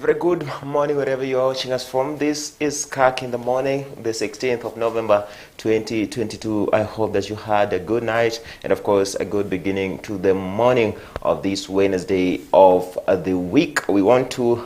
very good morning wherever you are watching us from. This is Kirk in the morning, the 16th of November 2022. I hope that you had a good night and of course a good beginning to the morning of this Wednesday of the week. We want to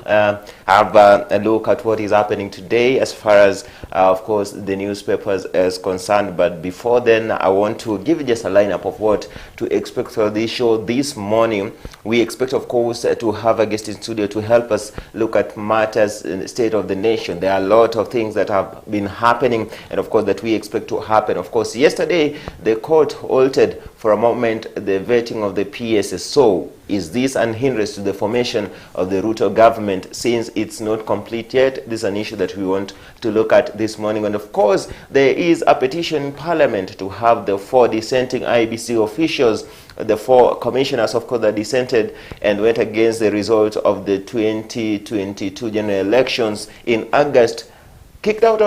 have a look at what is happening today as far as of course the newspapers is concerned. But before then, I want to give you just a lineup of what to expect for this show this morning. We expect of course to have a guest in studio to help us look at matters in the state of the nation. There are a lot of things that have been happening and of course that we expect to happen. Of course, yesterday the court halted for a moment the vetting of the PSS. So is this an hindrance to the formation of the Ruto government since it's not complete yet? This is an issue that we want to look at this morning. And of course, there is a petition in Parliament to have the 4 dissenting IEBC officials, the 4 commissioners, of course, that dissented and went against the result of the 2022 general elections in August, kicked out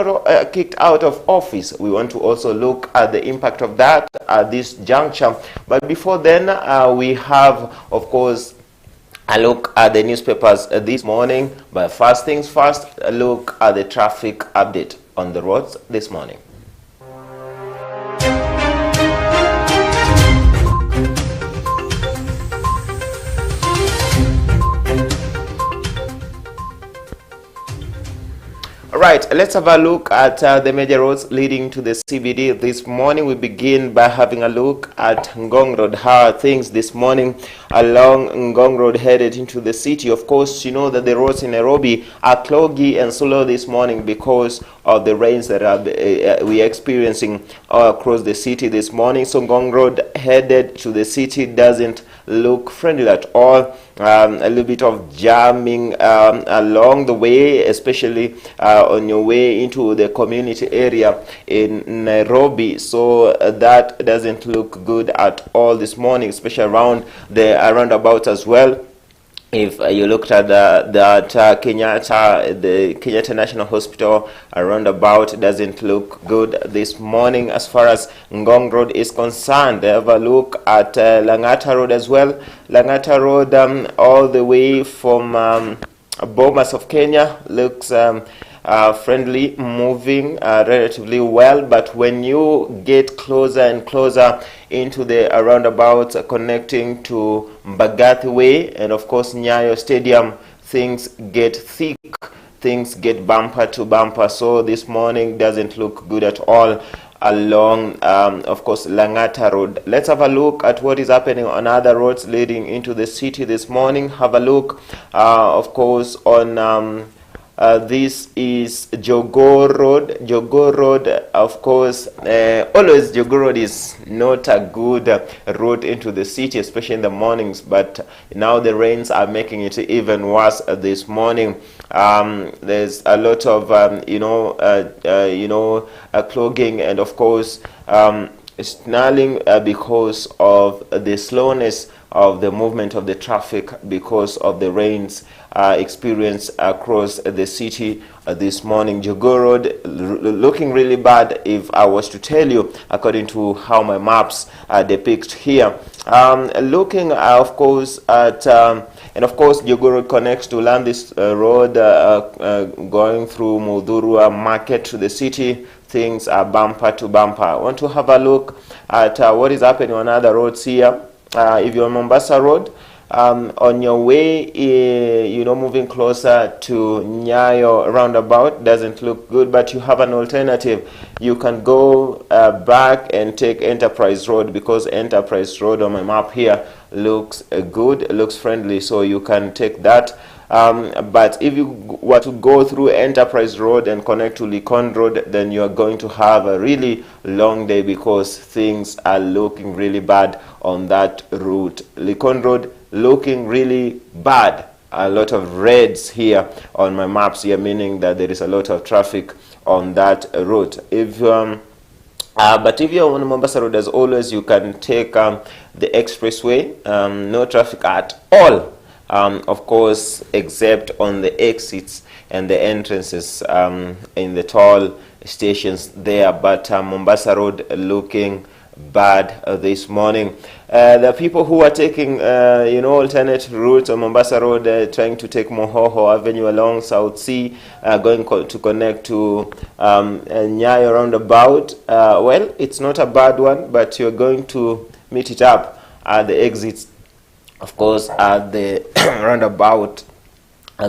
of office. We want to also look at the impact of that at this juncture. But before then, we have, of course, a look at the newspapers this morning. But first things first, a look at the traffic update on the roads this morning. Right, let's have a look at the major roads leading to the CBD this morning. We begin by having a look at Ngong Road. How are things this morning along Ngong Road headed into the city? Of course, you know that the roads in Nairobi are cloggy and slow this morning because of the rains that we are experiencing all across the city this morning. So Ngong Road headed to the city doesn't look friendly at all. A little bit of jamming along the way, especially on your way into the community area in Nairobi. So that doesn't look good at all this morning, especially around the roundabout as well. If you looked at the Kenyatta National Hospital roundabout, doesn't look good this morning as far as Ngong Road is concerned. Have a look at Langata Road as well. Langata Road all the way from Bomas of Kenya looks friendly, moving relatively well, but when you get closer and closer into the roundabout connecting to Mbagathi Way and of course Nyayo Stadium, things get thick, things get bumper to bumper. So this morning doesn't look good at all along of course Langata Road. Let's have a look at what is happening on other roads leading into the city this morning. Have a look of course on this is Jogoo Road. Jogoo Road, of course, always Jogoo Road is not a good route into the city, especially in the mornings. But now the rains are making it even worse this morning. There's a lot of clogging and of course snarling because of the slowness of the movement of the traffic because of the rains experienced across the city this morning. Jogoo Road looking really bad if I was to tell you, according to how my maps depict here. Looking of course at and of course Jogoo Road connects to Landis Road going through Mudhurwa Market to the city. Things are bumper to bumper. I want to have a look at what is happening on other roads here. If you're on Mombasa Road, on your way, moving closer to Nyayo roundabout, doesn't look good, but you have an alternative. You can go back and take Enterprise Road, because Enterprise Road on my map here looks good, looks friendly, so you can take that. But if you were to go through Enterprise Road and connect to Likon Road, then you are going to have a really long day because things are looking really bad on that route. Likon Road looking really bad. A lot of reds here on my maps here, meaning that there is a lot of traffic on that route. But if you're on Mombasa Road, as always, you can take the expressway. No traffic at all. Of course, except on the exits and the entrances in the toll stations there. But Mombasa Road looking bad this morning. The people who are taking, alternate routes on Mombasa Road, trying to take Mohoho Avenue along South Sea, going to connect to Nyayo roundabout. Well, it's not a bad one, but you're going to meet it up at the exits, of course, at the roundabout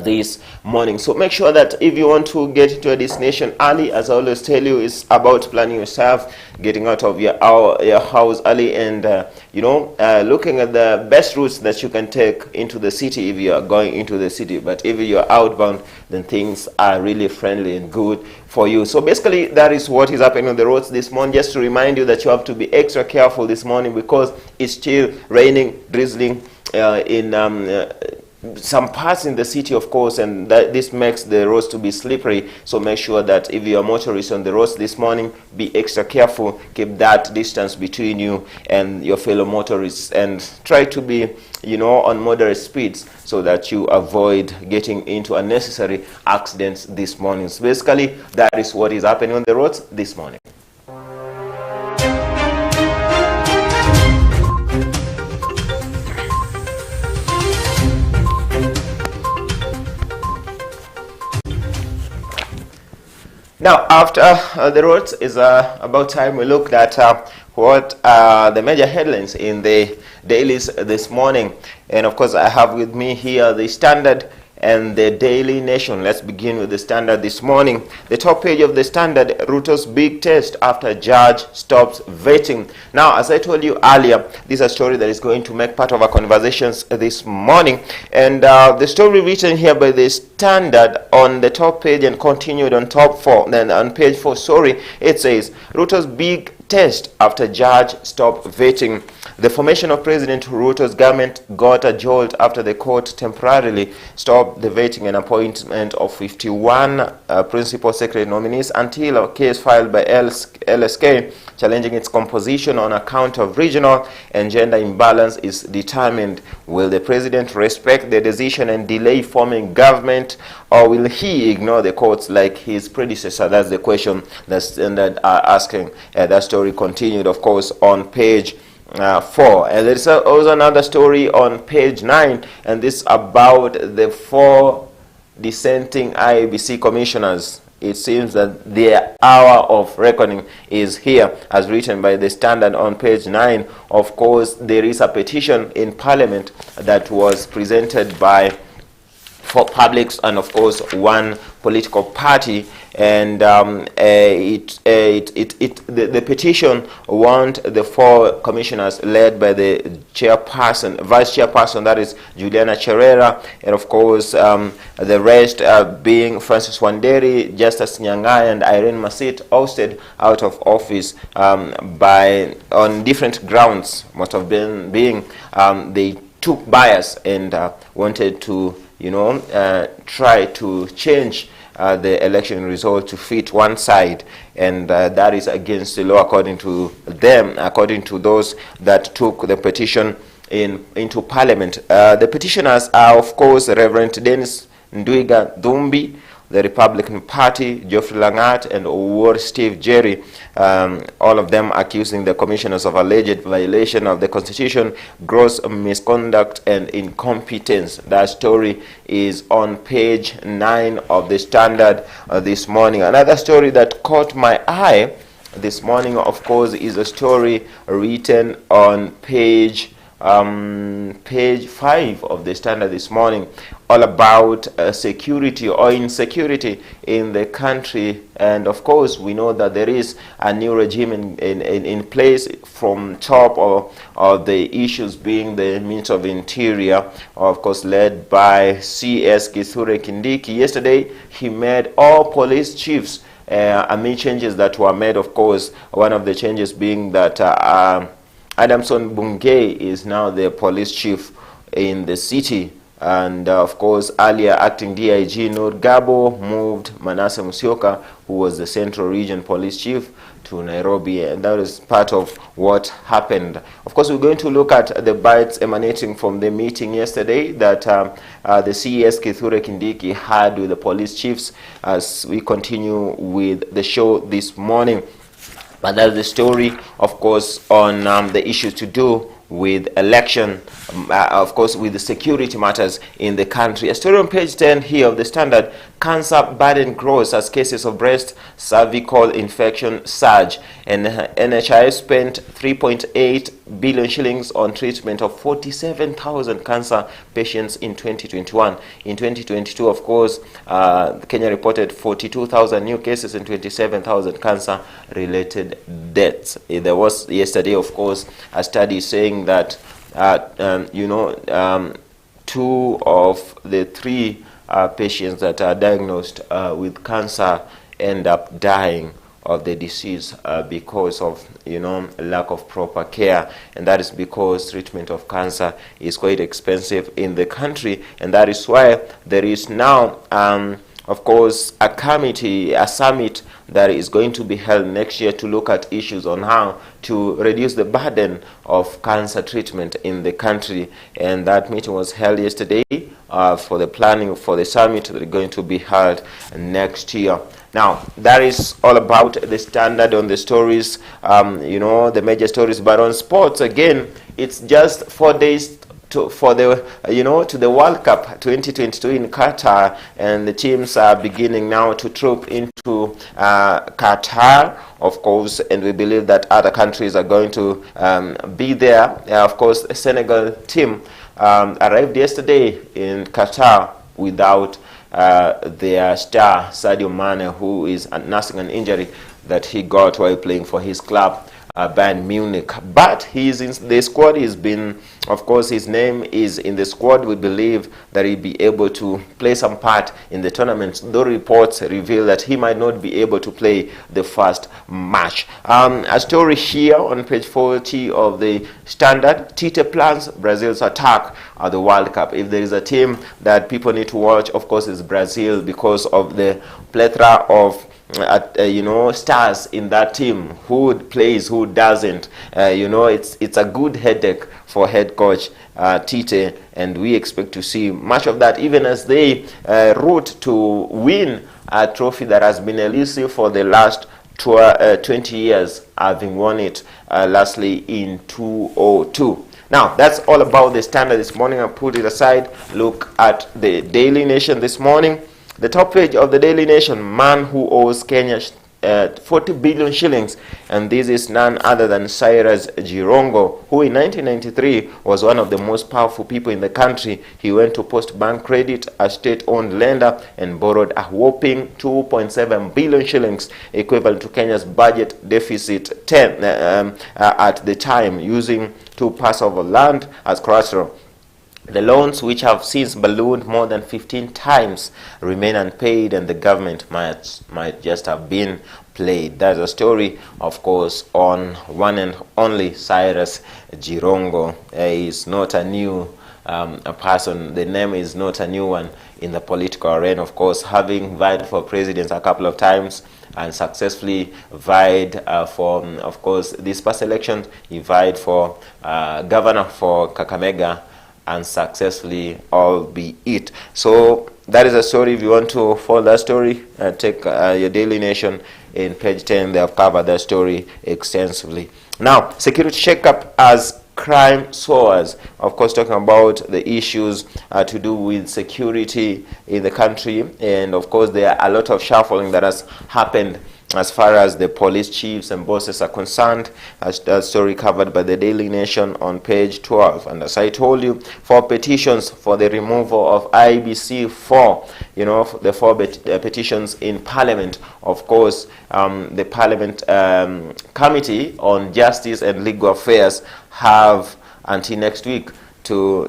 this morning. So make sure that if you want to get to a destination early, as I always tell you, it's about planning yourself, getting out of your house early, and looking at the best routes that you can take into the city if you are going into the city. But if you're outbound, then things are really friendly and good for you. So basically, that is what is happening on the roads this morning. Just to remind you that you have to be extra careful this morning because it's still raining, drizzling in some parts in the city, of course, and this makes the roads to be slippery. So make sure that if you are motorists on the roads this morning, be extra careful, keep that distance between you and your fellow motorists, and try to be on moderate speeds so that you avoid getting into unnecessary accidents this morning. So basically, that is what is happening on the roads this morning. Now, after the roads, is about time we looked at what are the major headlines in the dailies this morning. And of course, I have with me here the Standard and the Daily Nation. Let's begin with the Standard this morning. The top page of the Standard, Ruto's big test after judge stops vetting. Now, as I told you earlier, this is a story that is going to make part of our conversations this morning. And the story written here by the Standard on the top page and continued on on page 4, it says, Ruto's big test after judge stopped vetting. The formation of President Ruto's government got a jolt after the court temporarily stopped the vetting and appointment of 51 principal secretary nominees until a case filed by LSK challenging its composition on account of regional and gender imbalance is determined. Will the president respect the decision and delay forming government, or will he ignore the courts like his predecessor? That's the question the Standard are asking. That story continued, of course, on page 4. And there's also another story on page 9, and this about the 4 dissenting IEBC commissioners. It seems that their hour of reckoning is here, as written by the Standard on page 9. Of course, there is a petition in Parliament that was presented by 4 publics and, of course, 1 political party, and the petition want the 4 commissioners led by the vice chairperson, that is Juliana Cherera, and of course the rest being Francis Wanderi, Justice Nyangai, and Irene Masit, ousted out of office on different grounds. Most of them being they took bias and wanted to try to change the election result to fit one side, and that is against the law according to them, according to those that took the petition into Parliament. The petitioners are, of course, Reverend Dennis Ndwiga Dhumbi, the Republican Party, Geoffrey Langat, and Owuor Steve Jerry, all of them accusing the commissioners of alleged violation of the Constitution, gross misconduct, and incompetence. That story is on page 9 of the Standard this morning. Another story that caught my eye this morning, of course, is a story written on page 5 of the Standard this morning, all about security or insecurity in the country. And of course, we know that there is a new regime in place from top of the issues being the Minister of Interior, of course, led by CS Kithure Kindiki. Yesterday, he made all police chiefs amid changes that were made. Of course, one of the changes being that Adamson Bungei is now the police chief in the city. And of course, earlier acting DIG Noor Gabo moved Manasseh Musyoka, who was the Central Region Police Chief, to Nairobi, and that is part of what happened. Of course, we're going to look at the bites emanating from the meeting yesterday that the CES Kithure Kindiki had with the police chiefs as we continue with the show this morning. But that's the story, of course, on the issues to do with election, of course, with the security matters in the country. A story on page 10 here of the Standard: cancer burden grows as cases of breast cervical infection surge, and NHIS spent 3.8 billion shillings on treatment of 47,000 cancer patients in 2021. In 2022, of course, Kenya reported 42,000 new cases and 27,000 cancer-related deaths. There was yesterday, of course, a study saying that two of the three patients that are diagnosed with cancer end up dying of the disease because of lack of proper care, and that is because treatment of cancer is quite expensive in the country, and that is why there is now of course a summit that is going to be held next year to look at issues on how to reduce the burden of cancer treatment in the country. And that meeting was held yesterday for the planning for the summit that is going to be held next year. Now, that is all about the Standard on the stories, the major stories. But on sports, again, it's just 4 days to the World Cup 2022 in Qatar, and the teams are beginning now to troop into Qatar, of course, and we believe that other countries are going to be there. Of course, the Senegal team arrived yesterday in Qatar without their star Sadio Mane, who is nursing an injury that he got while playing for his club, Bayern Munich. But he's in the squad. He's been, of course, his name is in the squad. We believe that he'll be able to play some part in the tournament, though reports reveal that he might not be able to play the first match. A story here on page 40 of the Standard: Tite plans Brazil's attack at the World Cup. If there is a team that people need to watch, of course, it's Brazil, because of the plethora of stars in that team. Who plays, who doesn't. It's a good headache for head coach Tite, and we expect to see much of that, even as they route to win a trophy that has been elusive for the last 20 years, having won it lastly in 2002. Now, that's all about the Standard this morning. I'll put it aside. Look at the Daily Nation this morning. The top page of the Daily Nation: man who owes Kenya 40 billion shillings, and this is none other than Cyrus Jirongo, who in 1993 was one of the most powerful people in the country. He went to Post Bank Credit, a state-owned lender, and borrowed a whopping 2.7 billion shillings, equivalent to Kenya's budget deficit 10 at the time, using 2 parcels of land as collateral. The loans, which have since ballooned more than 15 times, remain unpaid, and the government might just have been played. That's a story, of course, on one and only Cyrus Jirongo. He is not a new person. The name is not a new one in the political arena, of course, having vied for president a couple of times and successfully vied for, of course, this past election, he vied for governor for Kakamega, and successfully, albeit. So that is a story. If you want to follow that story, take your Daily Nation in page 10. They have covered that story extensively. Now, security shakeup as crime soars. Of course, talking about the issues to do with security in the country, and of course, there are a lot of shuffling that has happened as far as the police chiefs and bosses are concerned. As that story covered by the Daily Nation on page 12. And as I told you, 4 petitions for the removal of IBC 4, the 4 petitions in Parliament. Of course, the Parliament Committee on Justice and Legal Affairs have until next week to,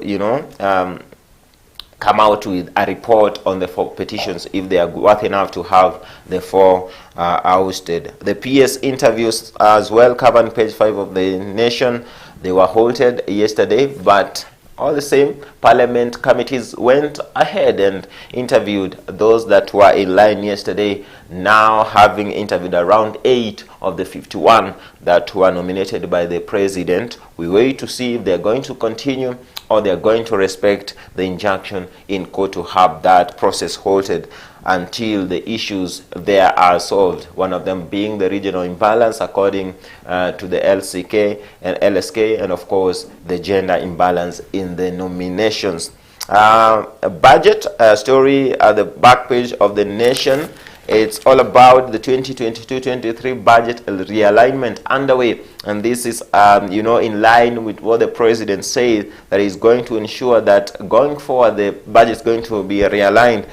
come out with a report on the 4 petitions, if they are worth enough to have the 4 ousted. The PS interviews as well, covered on page 5 of the Nation. They were halted yesterday, but all the same, Parliament committees went ahead and interviewed those that were in line yesterday, now having interviewed around 8 of the 51 that were nominated by the President. We wait to see if they're going to continue or they're going to respect the injunction in court to have that process halted. until the issues there are solved. One of them being the regional imbalance according to the LCK and LSK, and of course the gender imbalance in the nominations. A budget story at the back page of the Nation. It's all about the 2022-23 budget realignment underway, and this is in line with what the president said, that he's going to ensure that going forward the budget is going to be realigned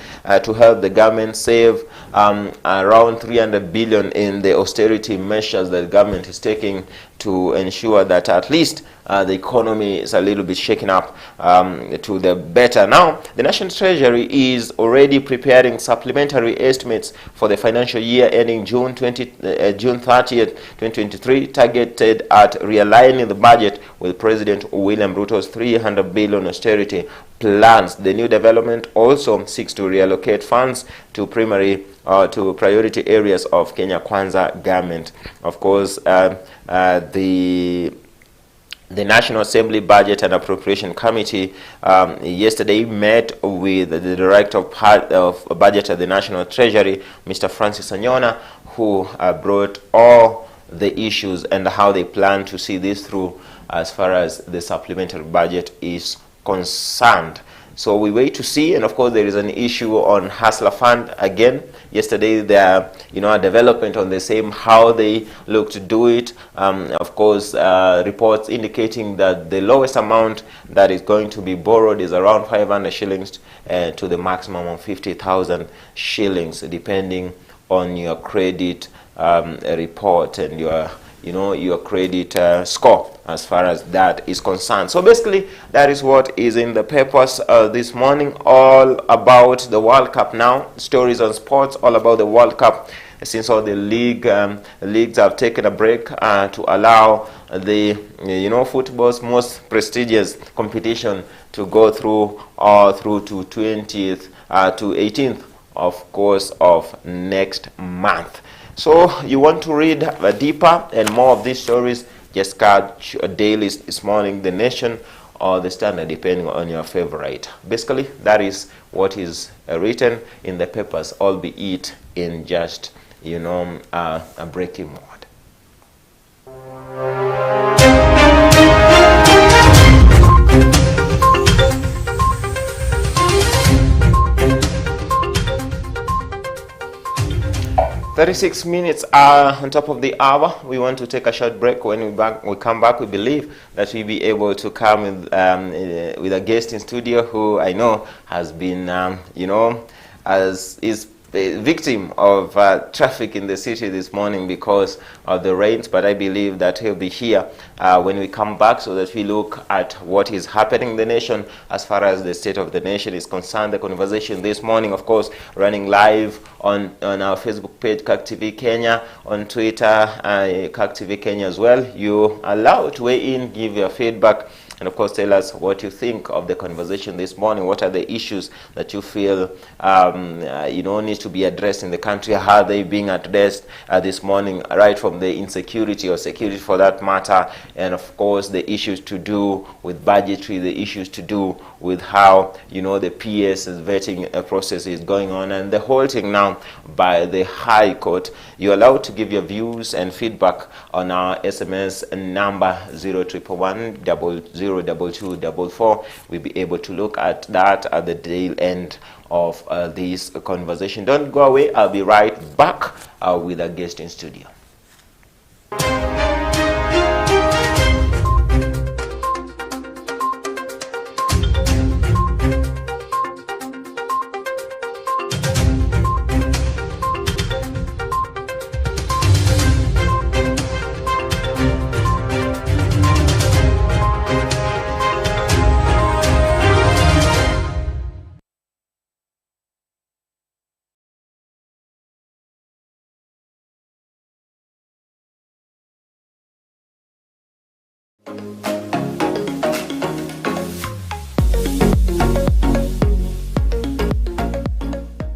to help the government save around 300 billion in the austerity measures that the government is taking to ensure that at least the economy is a little bit shaken up to the better. Now, the National Treasury is already preparing supplementary estimates for the financial year ending June 30th, 2023, targeted at realigning the budget with President William Ruto's 300 billion austerity plans. The new development also seeks to reallocate funds to priority areas of Kenya Kwanza government. Of course, the National Assembly Budget and Appropriation Committee yesterday met with the Director of Budget at the National Treasury, Mr. Francis Anyona, who brought all the issues and how they plan to see this through as far as the supplementary budget is concerned. So we wait to see, and of course there is an issue on Hustler Fund again. Yesterday there, a development on the same, how they look to do it. Of course, reports indicating that the lowest amount that is going to be borrowed is around 500 shillings to the maximum of 50,000 shillings, depending on your credit report and your credit score as far as that is concerned. So basically, that is what is in the papers this morning, all about the World Cup now. Stories on sports, all about the World Cup, since all the leagues have taken a break to allow the football's most prestigious competition to go through to 20th to 18th, of course, of next month. So you want to read deeper and more of these stories, just catch daily this morning, The Nation or The Standard, depending on your favorite. Basically, that is what is written in the papers, albeit in just, a breaking mode. 36 minutes are on top of the hour. We want to take a short break. When we come back, we believe that we'll be able to come with a guest in studio who I know has been, is a victim of traffic in the city this morning because of the rains, but I believe that he'll be here when we come back, so that we look at what is happening in the nation as far as the state of the nation is concerned. The conversation this morning, of course, running live on our Facebook page, Kirk TV Kenya, on Twitter, Kirk TV Kenya as well. You are allowed to weigh in, give your feedback, and of course tell us what you think of the conversation this morning. What are the issues that you feel need to be addressed in the country? How are they being addressed this morning, right from the insecurity or security for that matter, and of course the issues to do with budgetary, the issues to do with how the PS vetting process is going on, and the halting now by the High Court. You're allowed to give your views and feedback on our SMS number 0311 We'll be able to look at that at the tail end of this conversation. Don't go away. I'll be right back with a guest in studio.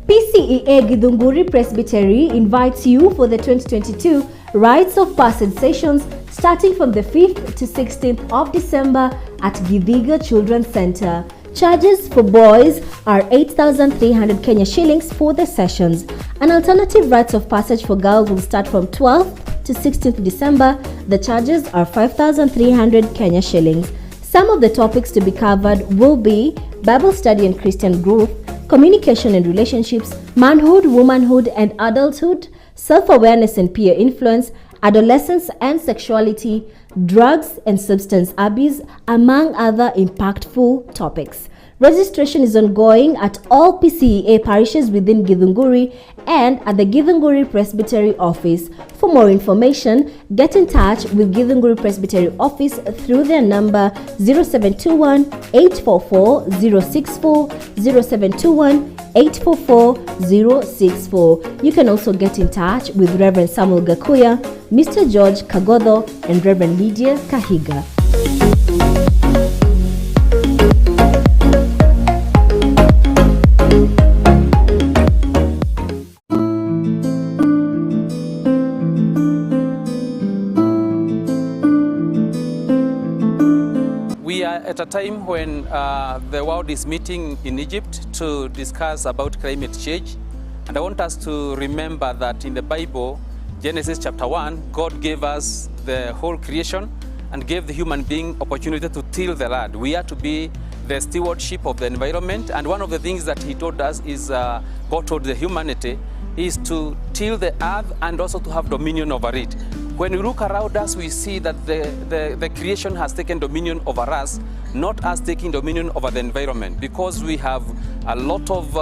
PCEA Githunguri Presbytery invites you for the 2022 Rites of Passage sessions starting from the 5th to 16th of December at Githiga Children's Center. Charges for boys are 8,300 Kenya shillings for the sessions. An alternative rites of passage for girls will start from 12th to 16th December. The charges are 5,300 Kenya shillings. Some of the topics to be covered will be Bible study and Christian growth, communication and relationships, manhood, womanhood and adulthood, self-awareness and peer influence, adolescence and sexuality, drugs and substance abuse, among other impactful topics. Registration is ongoing at all PCEA parishes within Githunguri and at the Githunguri Presbytery Office. For more information, get in touch with Githunguri Presbytery Office through their number 0721 844 064 0721 844 064. You can also get in touch with Reverend Samuel Gakuya, Mr. George Kagodho, and Reverend Lydia Kahiga. We are at a time when the world is meeting in Egypt to discuss about climate change. And I want us to remember that in the Bible, Genesis chapter 1, God gave us the whole creation and gave the human being opportunity to till the land. We are to be the stewardship of the environment. And one of the things that he told us is, God told the humanity, is to till the earth and also to have dominion over it. When we look around us, we see that the creation has taken dominion over us, not us taking dominion over the environment, because we have a lot of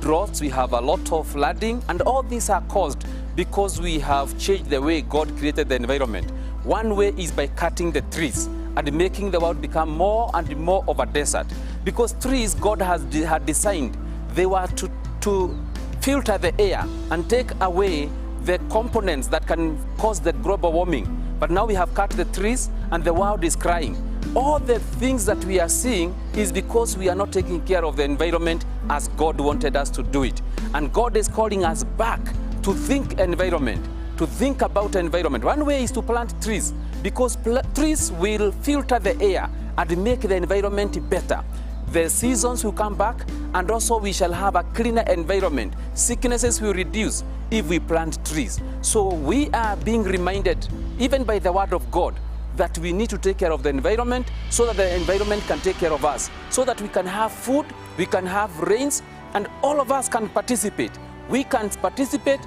droughts, we have a lot of flooding, and all these are caused because we have changed the way God created the environment. One way is by cutting the trees and making the world become more and more of a desert. Because trees God had designed, they were to filter the air and take away the components that can cause the global warming. But now we have cut the trees and the world is crying. All the things that we are seeing is because we are not taking care of the environment as God wanted us to do it. And God is calling us back to think environment, to think about environment. One way is to plant trees, because trees will filter the air and make the environment better. The seasons will come back, and also we shall have a cleaner environment. Sicknesses will reduce if we plant trees. So we are being reminded, even by the word of God, that we need to take care of the environment so that the environment can take care of us, so that we can have food, we can have rains, and all of us can participate. We can participate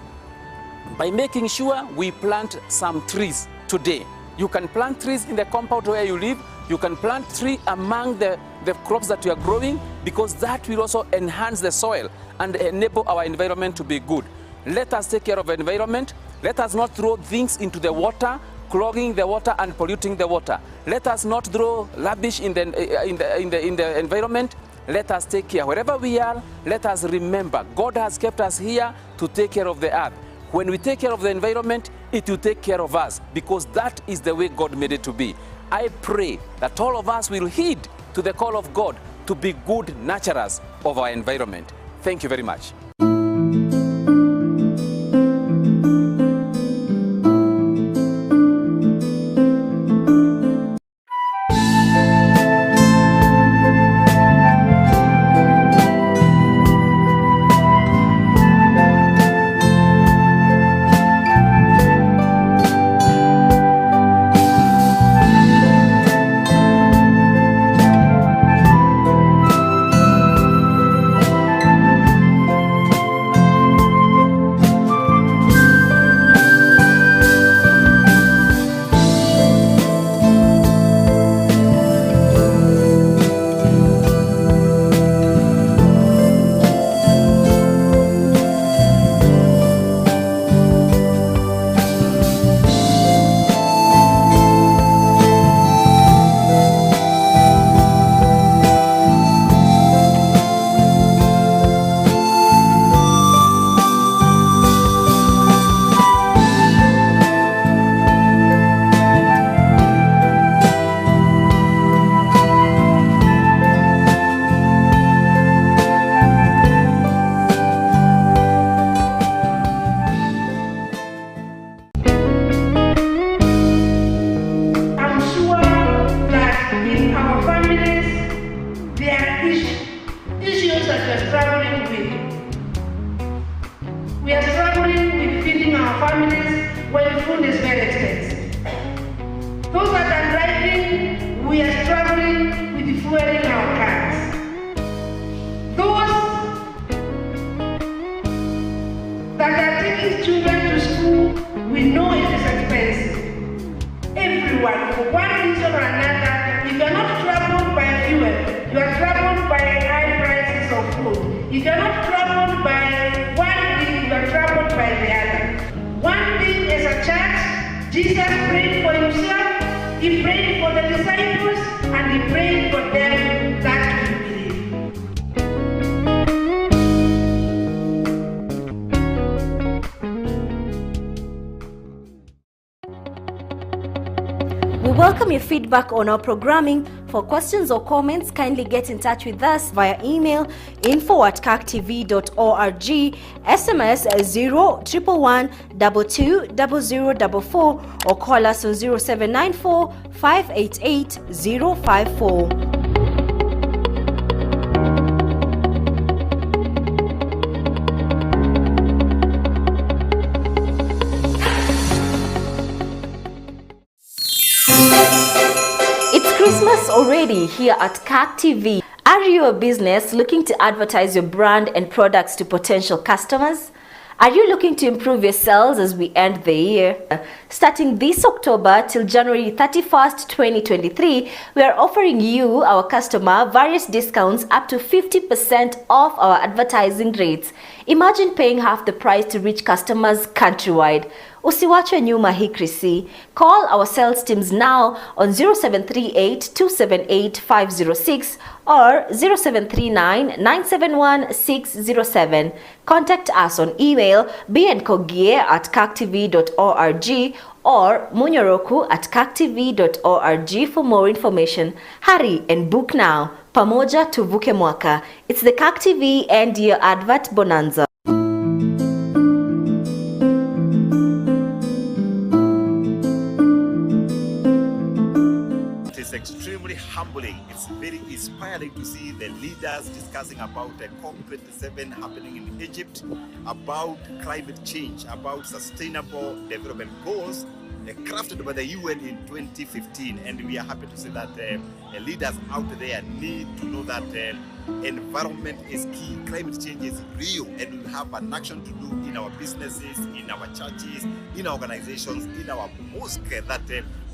by making sure we plant some trees today. You can plant trees in the compound where you live. You can plant trees among the crops that you are growing, because that will also enhance the soil and enable our environment to be good. Let us take care of the environment. Let us not throw things into the water, clogging the water and polluting the water. Let us not throw rubbish in the environment. Let us take care. Wherever we are, let us remember God has kept us here to take care of the earth. When we take care of the environment, it will take care of us, because that is the way God made it to be. I pray that all of us will heed to the call of God to be good nurturers of our environment. Thank you very much. food is very expensive. Those that are driving, we are struggling with the fuel in our cars. Those that are taking children to school, we know it is expensive. Everyone, for one reason or another, if you are not troubled by fuel, you are troubled by high prices of food. If you are not troubled by one thing, you are troubled by the other. One thing is a church, Jesus prayed for himself, he prayed for the disciples, and he prayed for them that will believe. We welcome your feedback on our programming. For questions or comments, kindly get in touch with us via email info@kirktv.org, SMS 0111 220044, or call us on 0794 588 054. It's Christmas already here at Kirk TV. Are you a business looking to advertise your brand and products to potential customers? Are you looking to improve your sales as we end the year? Starting this October till January 31st, 2023, we are offering you, our customer, various discounts up to 50% off our advertising rates. Imagine paying half the price to reach customers countrywide. Usiwachwe nyuma hii krisi. Call our sales teams now on 0738 278 506 or 0739 971 607. Contact us on email bnkogie@kirktv.org or munyoroku@kirktv.org for more information. Hurry and book now. Pamoja tuvuke mwaka. It's the Kirk TV and your advert bonanza. Extremely humbling. It's very inspiring to see the leaders discussing about COP27 happening in Egypt, about climate change, about sustainable development goals crafted by the UN in 2015. And we are happy to say that leaders out there need to know that environment is key, climate change is real, and we have an action to do in our businesses, in our churches, in our organizations, in our mosque, that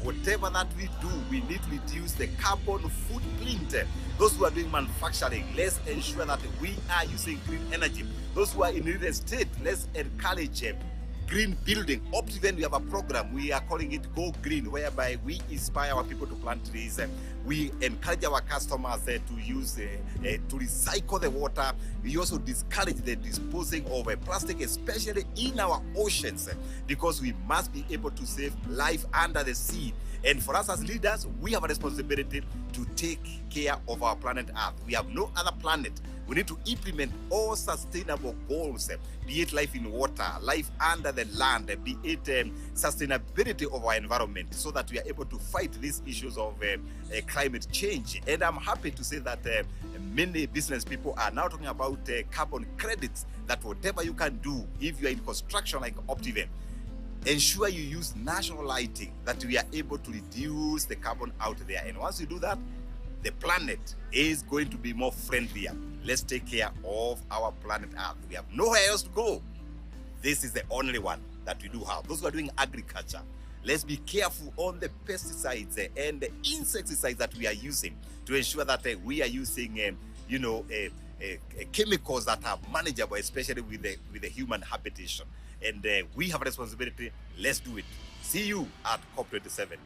whatever that we do, we need to reduce the carbon footprint. Those who are doing manufacturing, let's ensure that we are using green energy. Those who are in real estate, let's encourage green building. Up to then, we have a program, we are calling it Go Green, whereby we inspire our people to plant trees. We encourage our customers to use, to recycle the water. We also discourage the disposing of plastic, especially in our oceans, because we must be able to save life under the sea. And for us as leaders, we have a responsibility to take care of our planet Earth. We have no other planet. We need to implement all sustainable goals, be it life in water, life under the land, be it sustainability of our environment, so that we are able to fight these issues of climate change. And I'm happy to say that many business people are now talking about carbon credits, that whatever you can do, if you are in construction like Optiven, ensure you use national lighting, that we are able to reduce the carbon out there. And once you do that, the planet is going to be more friendlier. Let's take care of our planet Earth. We have nowhere else to go. This is the only one that we do have. Those who are doing agriculture, let's be careful on the pesticides and the insecticides that we are using, to ensure that we are using, chemicals that are manageable, especially with the human habitation. And we have a responsibility. Let's do it. See you at COP27.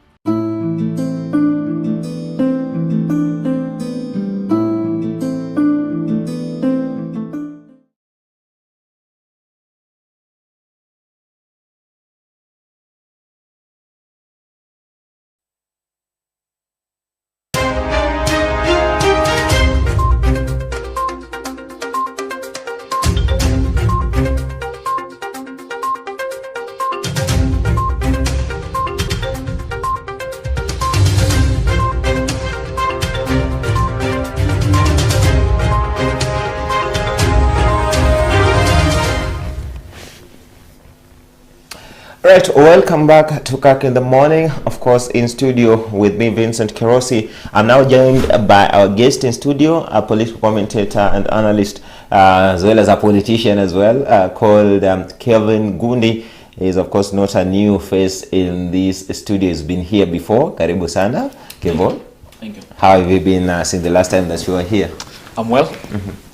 Right, welcome back to Kirk in the Morning. Of course, in studio with me, Vincent Kirosi. I'm now joined by our guest in studio, a political commentator and analyst, as well as a politician as well, called Kevin Gundi. He is, of course, not a new face in this studio. He's been here before. Karibu sana, Kevin. Thank you. How have you been since the last time that you were here? I'm well.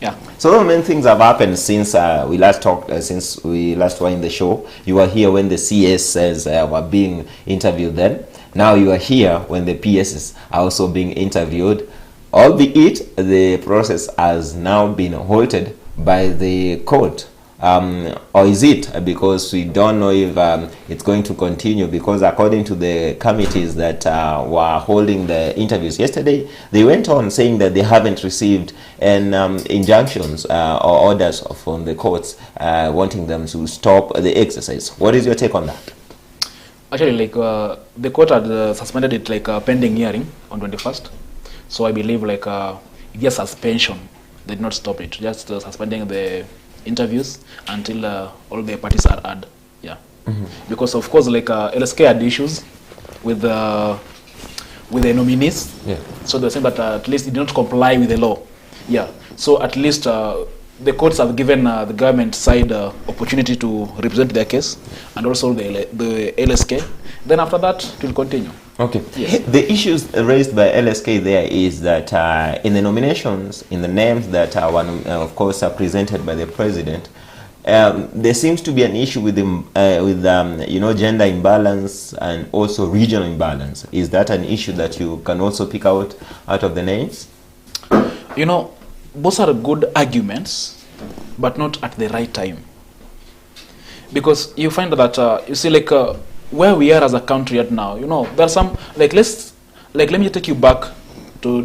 Yeah. So many things have happened since we last talked, since we last were in the show. You were here when the CSs were being interviewed then. Now you are here when the PSs are also being interviewed. Albeit the process has now been halted by the court. Or is it because we don't know if it's going to continue? Because according to the committees that were holding the interviews yesterday, they went on saying that they haven't received an injunctions or orders from the courts wanting them to stop the exercise. What is your take on that? Actually, the court had suspended it pending hearing on 21st. So I believe just suspension. They did not stop it. Just suspending the interviews until all the parties are heard. Yeah. Because of course LSK had issues with the nominees. Yeah. So they're saying that at least it did not comply with the law. Yeah. So at least the courts have given the government side opportunity to represent their case, and also the LSK. Then after that it will continue. Okay. Yes. The issues raised by LSK there is that in the nominations, in the names that are, of course, are presented by the president, there seems to be an issue with gender imbalance and also regional imbalance. Is that an issue that you can also pick out of the names? Those are good arguments, but not at the right time. Because you find that where we are as a country right now, there are some let me take you back to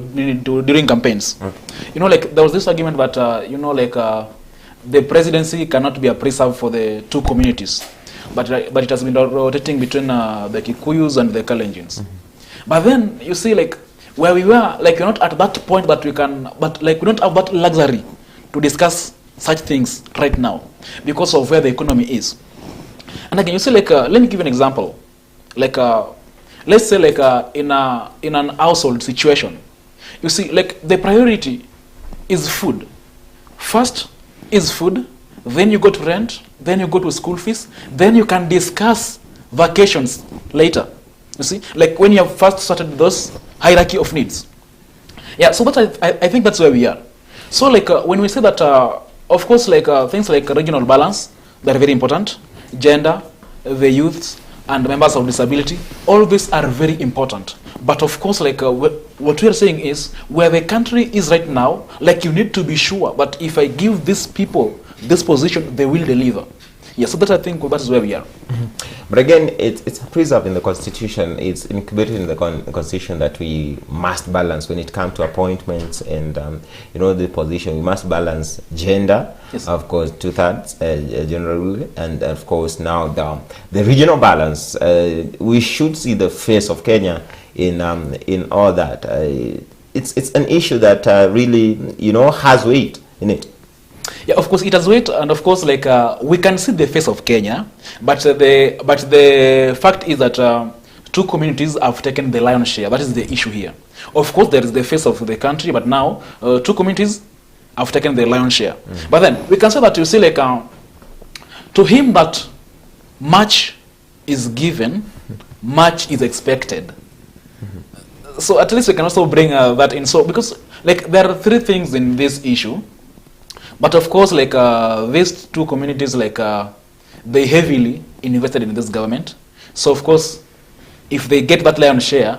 during campaigns. Okay. There was this argument that the presidency cannot be a preserve for the two communities, but it has been rotating between the Kikuyus and the Kalenjins. But then you see where we were, we're not at that point that we can, but we don't have that luxury to discuss such things right now because of where the economy is. And again, you see, let me give you an example. Let's say, in an household situation, you see, the priority is food. First is food, then you go to rent, then you go to school fees, then you can discuss vacations later. You see, when you have first started those hierarchy of needs. Yeah, so that I think that's where we are. So, when we say that, of course, things like regional balance, they're very important. Gender, the youths, and members of disability, all these are very important. But of course, what we are saying is, where the country is right now, you need to be sure that if I give these people this position, they will deliver. Yeah, so that I think that is where we are. But again, it's preserved in the Constitution. It's incubated in the Constitution that we must balance when it comes to appointments and the position. We must balance gender, yes. Of course, 2/3 generally, and of course now the regional balance. We should see the face of Kenya in all that. It's an issue that really has weight in it. Yeah, of course it has weight, and of course we can see the face of Kenya, but the fact is that two communities have taken the lion's share. That is the issue here. Of course there is the face of the country, but now two communities have taken the lion's share. But then we can say that you see to him that much is given, much is expected. So at least we can also bring that in. So because there are three things in this issue. But of course, these two communities, they heavily invested in this government. So of course, if they get that lion's share,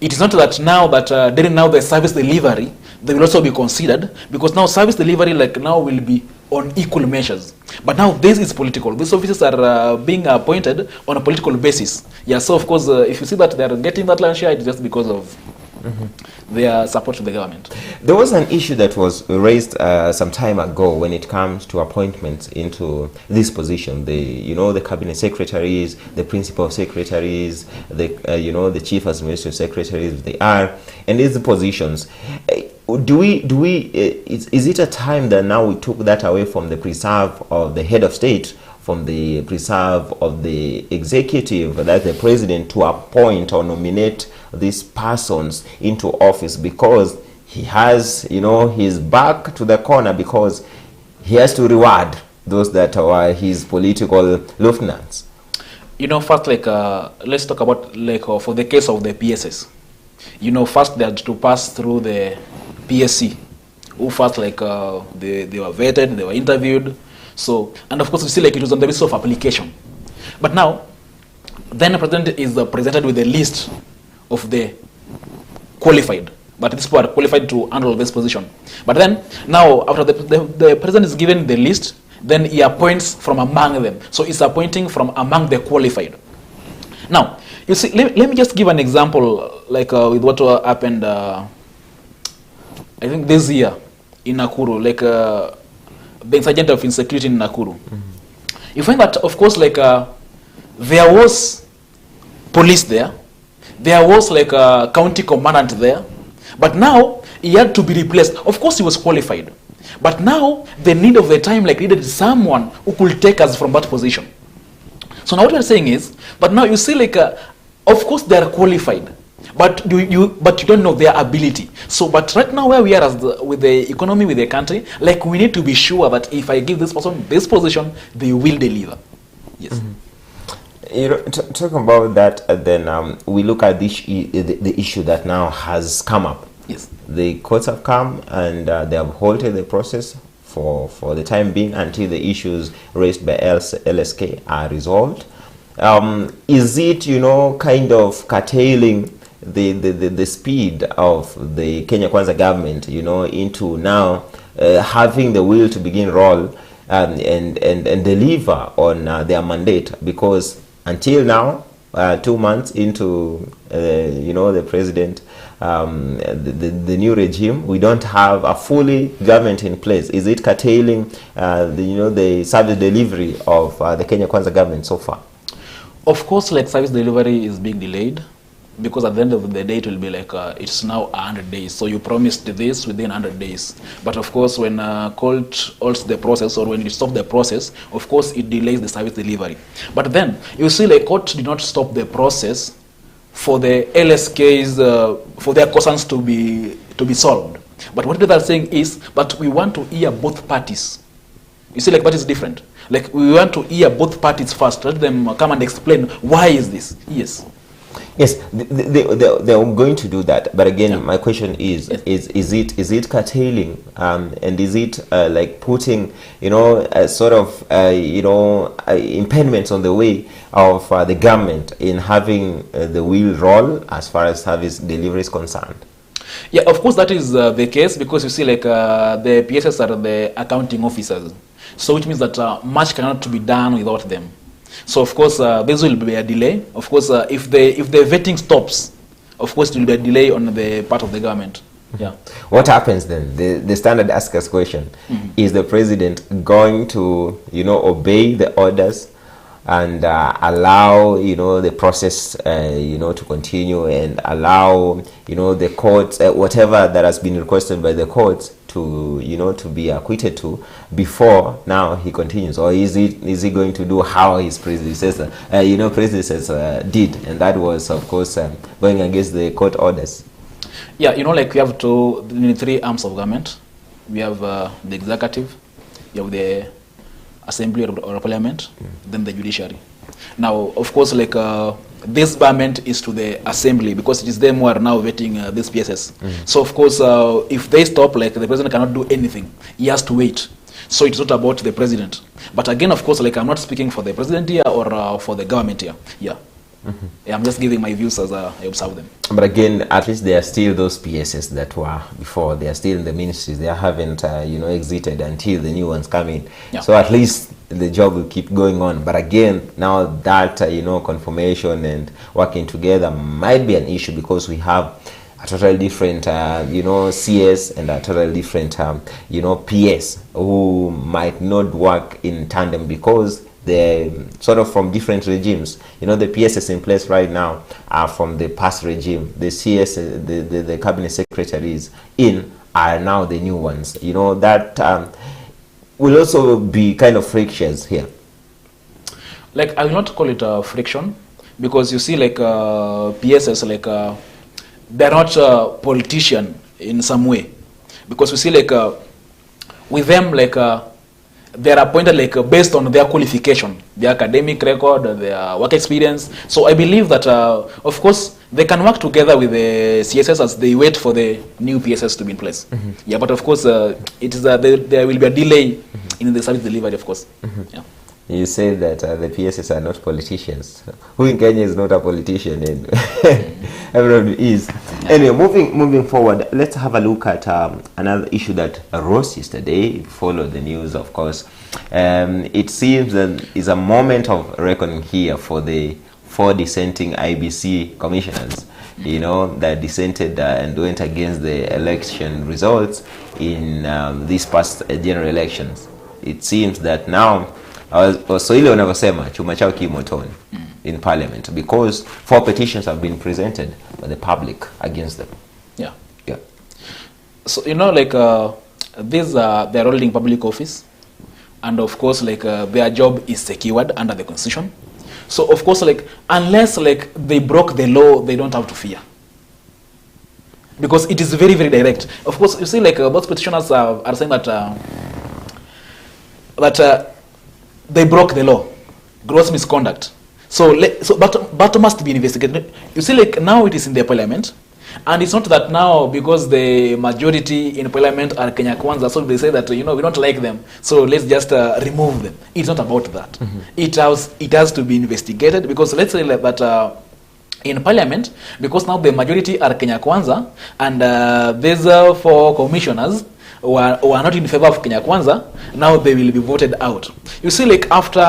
it is not that now that during now the service delivery, they will also be considered, because now service delivery now will be on equal measures. But now this is political. These officers are being appointed on a political basis. Yeah. So of course, if you see that they are getting that lion's share, it's just because of their support to the government. There was an issue that was raised some time ago when it comes to appointments into this position. The cabinet secretaries, the principal secretaries, the chief administrative secretaries, they are, and these positions. Is it a time that now we took that away from the preserve of the head of state from the preserve of the executive, that's the president, to appoint or nominate these persons into office, because he has, his back to the corner, because he has to reward those that are his political lieutenants. First, let's talk about, for the case of the PSS. First they had to pass through the PSC, who first, they were vetted, they were interviewed. So, and of course, you see, it was on the basis of application. But now, then the president is presented with a list of the qualified. But these people are qualified to handle this position. But then, now, after the president is given the list, then he appoints from among them. So he's appointing from among the qualified. Now, you see, let me just give an example, with what happened, I think this year in Nakuru, the incident of insecurity in Nakuru. Mm-hmm. You find that, of course, there was police there was a county commandant there, but now he had to be replaced. Of course, he was qualified, but now the need of the time needed someone who could take us from that position. So now what we are saying is, but now you see, of course they are qualified, but you don't know their ability. So, but right now where we are with the economy, with the country, we need to be sure that if I give this person this position, they will deliver. Yes. Mm-hmm. Talking about that, then we look at the issue that now has come up. Yes. The courts have come and they have halted the process for the time being until the issues raised by LSK are resolved. Is it, kind of curtailing the speed of the Kenya Kwanza government, into now having the will to begin roll and deliver on their mandate? Because until now, 2 months into the president, the new regime, we don't have a fully government in place. Is it curtailing the service delivery of the Kenya Kwanza government so far? Of course, service delivery is being delayed, because at the end of the day it will be it's now 100 days. So you promised this within 100 days. But of course, when court halts the process, or when it stops the process, of course it delays the service delivery. But then you see, court did not stop the process for the LSKs, for their concerns to be solved. But what they are saying is, but we want to hear both parties. You see, that is different. We want to hear both parties first. Let them come and explain why is this. Yes. Yes, they're going to do that. But again, my question is, yes, is it curtailing, and is it putting, a sort of, impediments on the way of the government in having the wheel roll as far as service delivery is concerned? Yeah, of course that is the case, because you see, the PSS are the accounting officers. So which means that much cannot be done without them. So of course this will be a delay. Of course, if the vetting stops, of course it will be a delay on the part of the government. Yeah. What happens then? The standard askers question: is the president going to obey the orders and allow the process to continue, and allow the courts, whatever that has been requested by the courts, to to be acquitted to before now he continues? Or is he going to do how his predecessor did, and that was of course going against the court orders? Yeah, we have three arms of government. We have the executive, you have the assembly or parliament, then the judiciary. Now, of course, this government is to the assembly, because it is them who are now vetting this PSS. So, of course, if they stop, the president cannot do anything. He has to wait. So it's not about the president. But again, of course, I'm not speaking for the president here or for the government here. Yeah. Yeah, I'm just giving my views as I observe them. But again, at least there are still those PSS that were before. They are still in the ministries. They haven't, exited until the new ones come in. Yeah. So at least the job will keep going on. But again, now that, confirmation and working together might be an issue, because we have a totally different, CS and a totally different, PS who might not work in tandem, because they're sort of from different regimes. The PSS in place right now are from the past regime. The CS, the cabinet secretaries are now the new ones. That will also be kind of frictions here. like I will not call it a friction, because you see, like PSS, like they're not a politician in some way, because you see, like with them, like they're appointed like based on their qualification, their academic record, their work experience. So I believe that of course they can work together with the CSS as they wait for the new PSS to be in place. Yeah, but of course it is there will be a delay in the service delivery, of course. Yeah. You say that the PSS are not politicians. Who in Kenya is not a politician? Everyone is. Anyway, moving forward, let's have a look at another issue that arose yesterday. Followed the news, of course. It seems that is a moment of reckoning here for the 4 dissenting IBC commissioners. You know, that dissented and went against the election results in these past general elections. It seems that now Waswahili wanavyosema chuma chao kimotoni in parliament, because 4 petitions have been presented by the public against them. Yeah. So you know, like these they're holding public office, and of course, like their job is secured under the constitution. So of course, like unless like they broke the law, they don't have to fear, because it is very, very direct. Of course, you see, like both petitioners are saying that they broke the law, gross misconduct. But must be investigated. You see, like now it is in the parliament, and it's not that now because the majority in parliament are Kenya Kwanza, so they say that we don't like them, so let's just remove them. It's not about that. It has to be investigated, because let's say that in parliament, because now the majority are Kenya Kwanza, and these 4 commissioners who are not in favor of Kenya Kwanza, now they will be voted out. You see, like after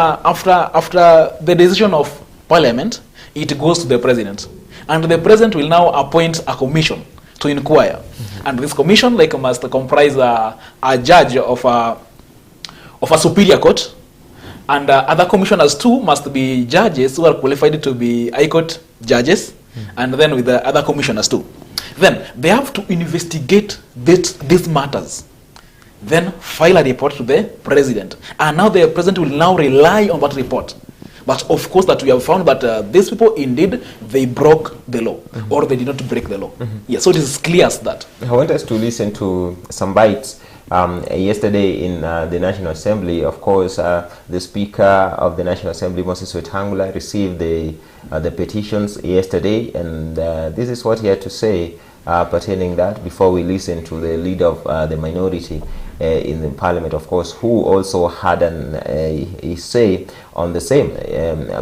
the decision of parliament, it goes to the president, and the president will now appoint a commission to inquire, and this commission like must comprise a judge of a superior court, and other commissioners too must be judges who are qualified to be high court judges, and then with the other commissioners too. Then they have to investigate these matters, then file a report to the president, and now the president will now rely on that report. But of course that we have found that these people indeed they broke the law, or they did not break the law. Yeah, so it is clear as that. I want us to listen to some bites. Yesterday in the National Assembly, of course, the Speaker of the National Assembly, Moses Wetangula, received the petitions yesterday, and this is what he had to say pertaining that, before we listen to the leader of the minority in the parliament, of course, who also had a say on the same,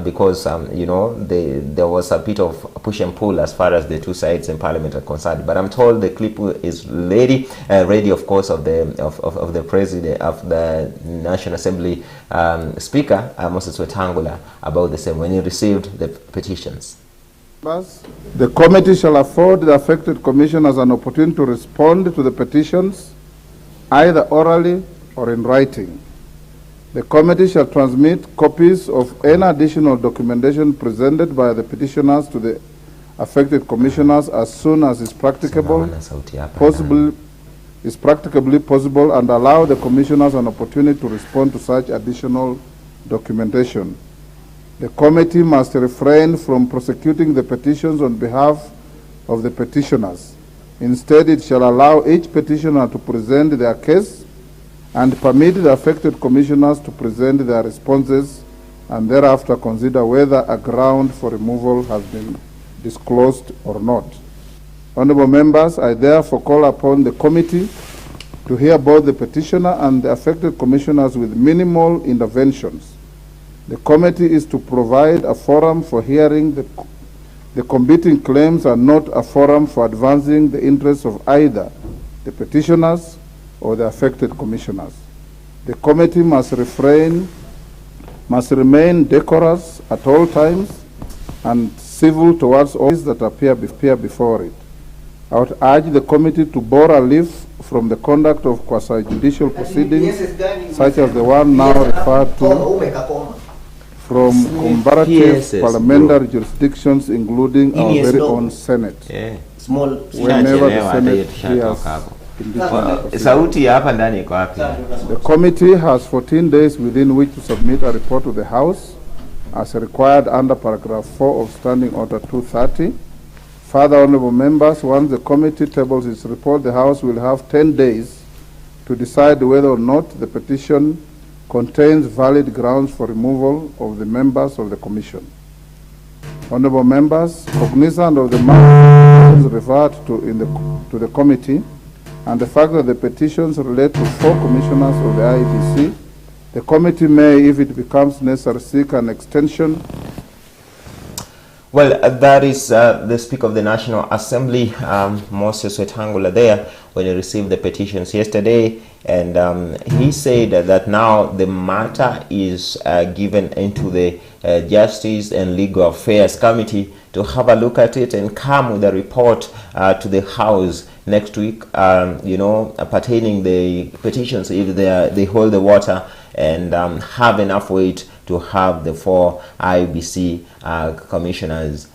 because there was a bit of push and pull as far as the 2 sides in parliament are concerned. But I'm told the clip is ready, of course, of the president of the National Assembly Speaker Moses Wetangula about the same when he received the petitions. The committee shall afford the affected commissioners an opportunity to respond to the petitions, either orally or in writing. The committee shall transmit copies of any additional documentation presented by the petitioners to the affected commissioners as soon as is practicably possible, and allow the commissioners an opportunity to respond to such additional documentation. The committee must refrain from prosecuting the petitions on behalf of the petitioners. Instead, it shall allow each petitioner to present their case and permit the affected commissioners to present their responses, and thereafter consider whether a ground for removal has been disclosed or not. Honorable members, I therefore call upon the committee to hear both the petitioner and the affected commissioners with minimal interventions. The committee is to provide a forum for hearing the competing claims, and not a forum for advancing the interests of either the petitioners or the affected commissioners. The committee must remain decorous at all times and civil towards all that appear before it. I would urge the committee to bore a leaf from the conduct of quasi-judicial proceedings, such as the one now referred to, from comparative parliamentary jurisdictions, including our very own Senate. Whenever the Senate hears the committee has 14 days within which to submit a report to the House as required under paragraph 4 of Standing Order 230. Further, honorable members, once the committee tables its report, the House will have 10 days to decide whether or not the petition contains valid grounds for removal of the members of the Commission. Honorable members, cognizant of the matters referred to the committee and the fact that the petitions relate to 4 commissioners of the IEBC, the committee may, if it becomes necessary, seek an extension. Well, that is the Speaker of the National Assembly, Moses Wetangula, there when he received the petitions yesterday, and he said that now the matter is given into the Justice and Legal Affairs Committee to have a look at it and come with a report to the House next week, pertaining the petitions if they hold the water, and have enough weight to have the 4 IBC commissioners,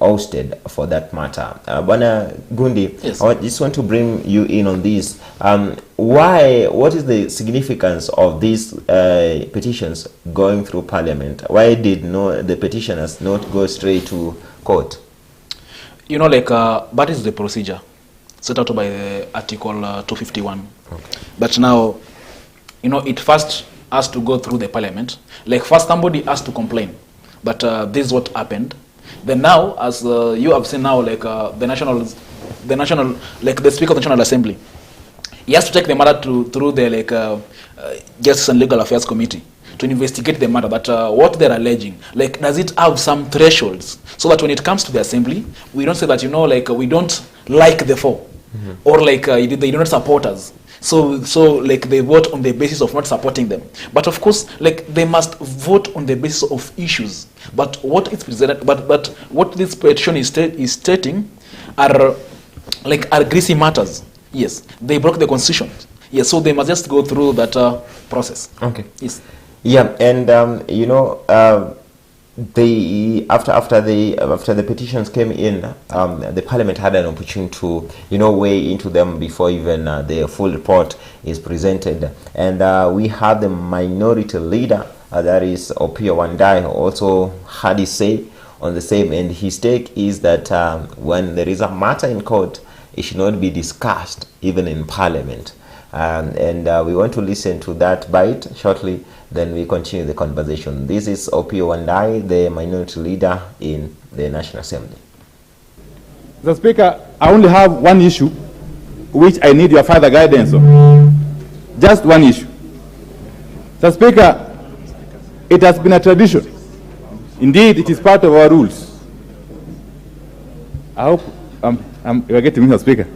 ousted for that matter. Bwana Gundi, yes. I just want to bring you in on this. What is the significance of these petitions going through Parliament? Why did the petitioners not go straight to court? That is the procedure set out by the Article 251. Okay. But now, it first has to go through the Parliament. First somebody has to complain, but this is what happened. Then now, as you have seen now, the Speaker of the National Assembly, he has to take the matter through the Justice and Legal Affairs Committee to investigate the matter. But what they're alleging, does it have some thresholds so that when it comes to the Assembly, we don't say that we don't like the 4, or they do not support us. So they vote on the basis of not supporting them. But of course, they must vote on the basis of issues. But what is presented, but what this petition is stating are greasy matters. Yes, they broke the Constitution. Yes, so they must just go through that process. Okay. Yes. Yeah, and after the petitions came in, the Parliament had an opportunity to weigh into them before even the full report is presented, and we had the minority leader, that is Opiyo Wandayi, also had his say on the same, and his take is that when there is a matter in court, it should not be discussed even in Parliament, and we want to listen to that bite shortly. Then we continue the conversation. This is Opiyo Wandayi, the minority leader in the National Assembly. Mr. Speaker, I only have one issue which I need your further guidance on. Just one issue. Mr. Speaker, it has been a tradition. Indeed, it is part of our rules. I hope you are getting me, Mr. Speaker.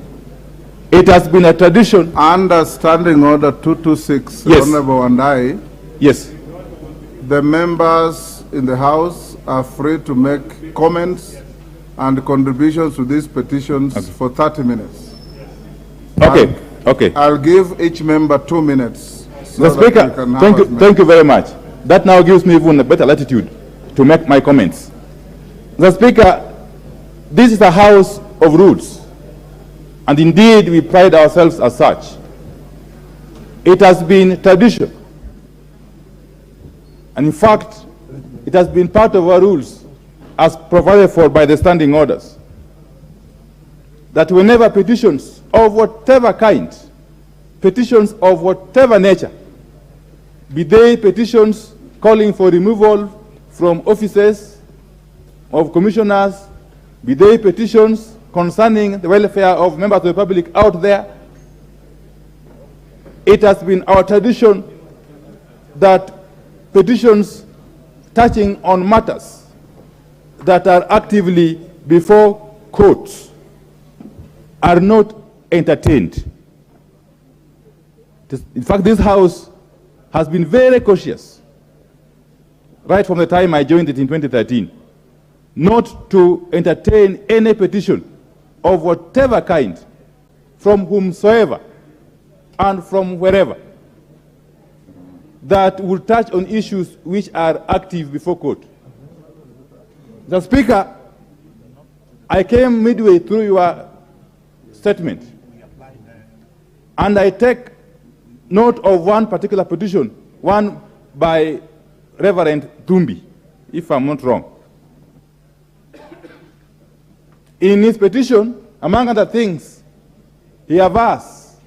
It has been a tradition. Under Standing Order 226, yes. Honorable Wandayi, yes, the members in the House are free to make comments and contributions to these petitions for 30 minutes. Okay, okay. I'll give each member 2 minutes. So the Speaker, thank you very much. That now gives me even a better latitude to make my comments. The Speaker, this is a house of rules, and indeed we pride ourselves as such. It has been tradition, and in fact, it has been part of our rules as provided for by the standing orders, that whenever petitions of whatever kind, petitions of whatever nature, be they petitions calling for removal from offices of commissioners, be they petitions concerning the welfare of members of the public out there, it has been our tradition that petitions touching on matters that are actively before courts are not entertained. In fact, this House has been very cautious, right from the time I joined it in 2013, not to entertain any petition of whatever kind, from whomsoever and from wherever, that will touch on issues which are active before court. The Speaker, I came midway through your statement, and I take note of one particular petition, one by Reverend Thumbi, if I'm not wrong. In his petition, among other things, he asked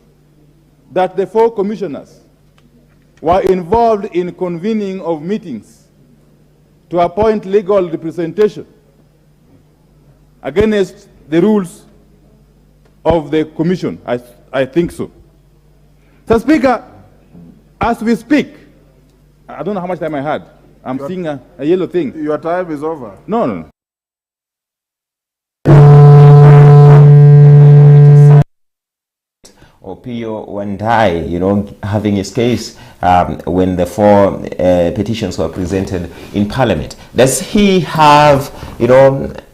that the 4 commissioners were involved in convening of meetings to appoint legal representation against the rules of the commission. I think so. So, Speaker, as we speak, I don't know how much time I had. I'm seeing a yellow thing. Your time is over. No. Opio Wandai, having his case when the 4 petitions were presented in Parliament. Does he have,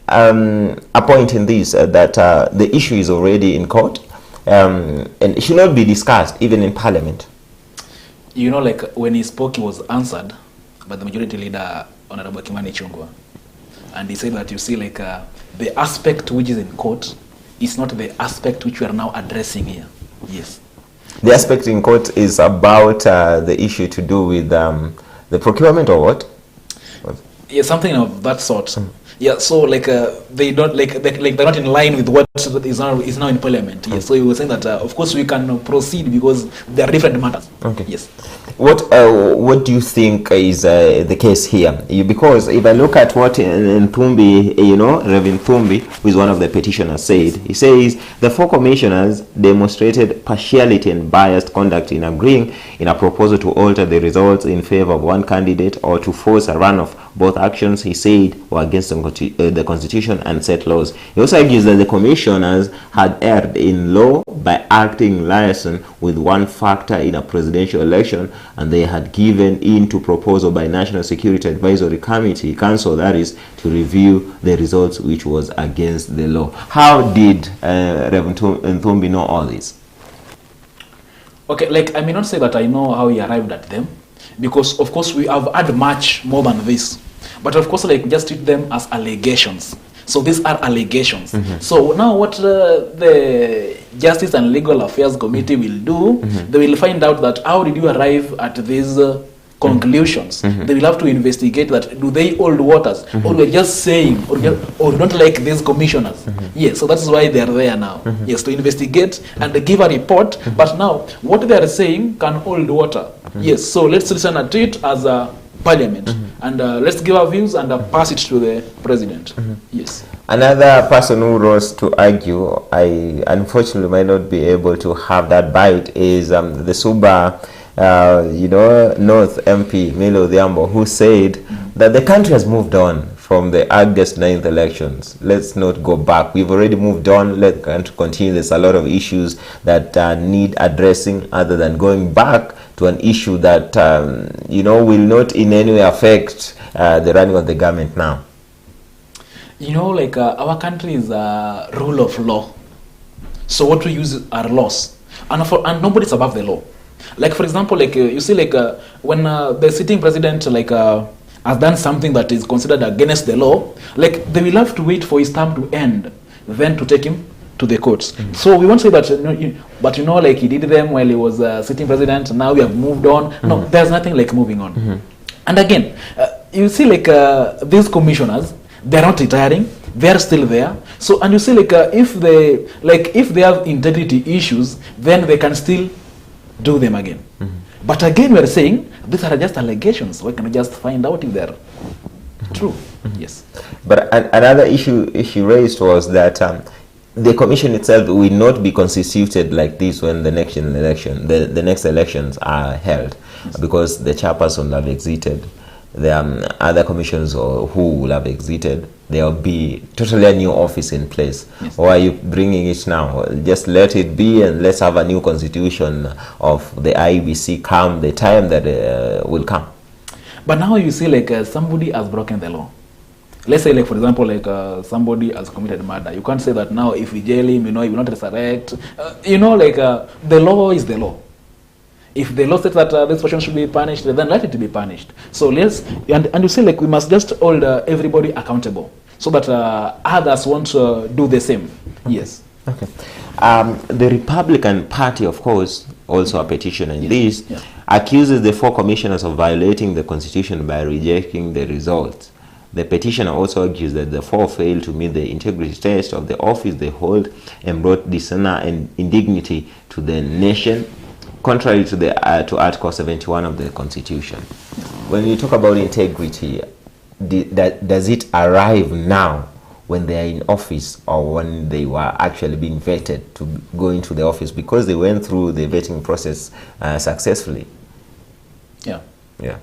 a point in this that the issue is already in court and it should not be discussed even in Parliament? Like when he spoke, he was answered by the majority leader, Honorable Kimani Ichung'wah, and he said that the aspect which is in court is not the aspect which we are now addressing here. Yes. The aspect in court is about the issue to do with the procurement or what? Yeah, something of that sort. Yeah, so they don't they're not in line with what is now in Parliament. Yes, so he was saying that of course we can proceed because there are different matters. Okay. Yes. What do you think is the case here? Because if I look at what Thumbi, Reverend Thumbi, who is one of the petitioners, said, he says the 4 commissioners demonstrated partiality and biased conduct in agreeing in a proposal to alter the results in favor of one candidate or to force a runoff. Both actions, he said, were against the Constitution and set laws. He also argues that the commissioners had erred in law by acting liaison with one factor in a presidential election, and they had given in to proposal by National Security Advisory Council, that is, to review the results, which was against the law. How did Reverend Thumbi know all this? Okay, I may not say that I know how he arrived at them, because of course we have had much more than this. But of course, just treat them as allegations. So these are allegations. So now what the Justice and Legal Affairs Committee will do, they will find out that how did you arrive at these conclusions. They will have to investigate that, do they hold waters, or we're just saying, or don't like these commissioners. Yes, so that's why they are there now. Yes, to investigate and give a report. But now, what they are saying can hold water. Yes, so let's listen to it as a Parliament, and let's give our views and pass it to the President. Yes. Another person who rose to argue, I unfortunately might not be able to have that bite, is the Suba, North MP, Milo Odhiambo, who said that the country has moved on from the August 9th elections. Let's not go back. We've already moved on. Let's continue. There's a lot of issues that need addressing other than going back to an issue that, will not in any way affect the running of the government now. Our country is a rule of law. So what we use are laws. And nobody's above the law. For example, you see, when the sitting president, has done something that is considered against the law, they will have to wait for his term to end, then to take him to the courts. So we won't say that, he did them while he was sitting president, now we have moved on. No, there's nothing like moving on. And again, you see, these commissioners, they're not retiring, they're still there. So, and you see, if they have integrity issues, then they can still do them again. But again, we're saying these are just allegations. We can just find out if they're true. Yes. But another issue raised was that the commission itself will not be constituted like this when the next elections are held, because the chairperson will have exited. There are other commissions who will have exited. There will be totally a new office in place. Yes. Or are you bringing it now? Just let it be and let's have a new constitution of the IBC come the time that will come. But now you see somebody has broken the law. Let's say for example somebody has committed murder. You can't say that now if we jail him, he will not resurrect. The law is the law. If the law says that this person should be punished, then let it be punished. So and you say we must just hold everybody accountable so that others won't do the same. Yes. Okay. The Republican Party, of course, also a petitioner in this. accuses the 4 commissioners of violating the constitution by rejecting the results. The petitioner also argues that the 4 failed to meet the integrity test of the office they hold and brought dishonor and indignity to the nation, contrary to to Article 71 of the Constitution. When you talk about integrity, does it arrive now when they are in office, or when they were actually being vetted to go into the office, because they went through the vetting process successfully? Yeah. Yeah.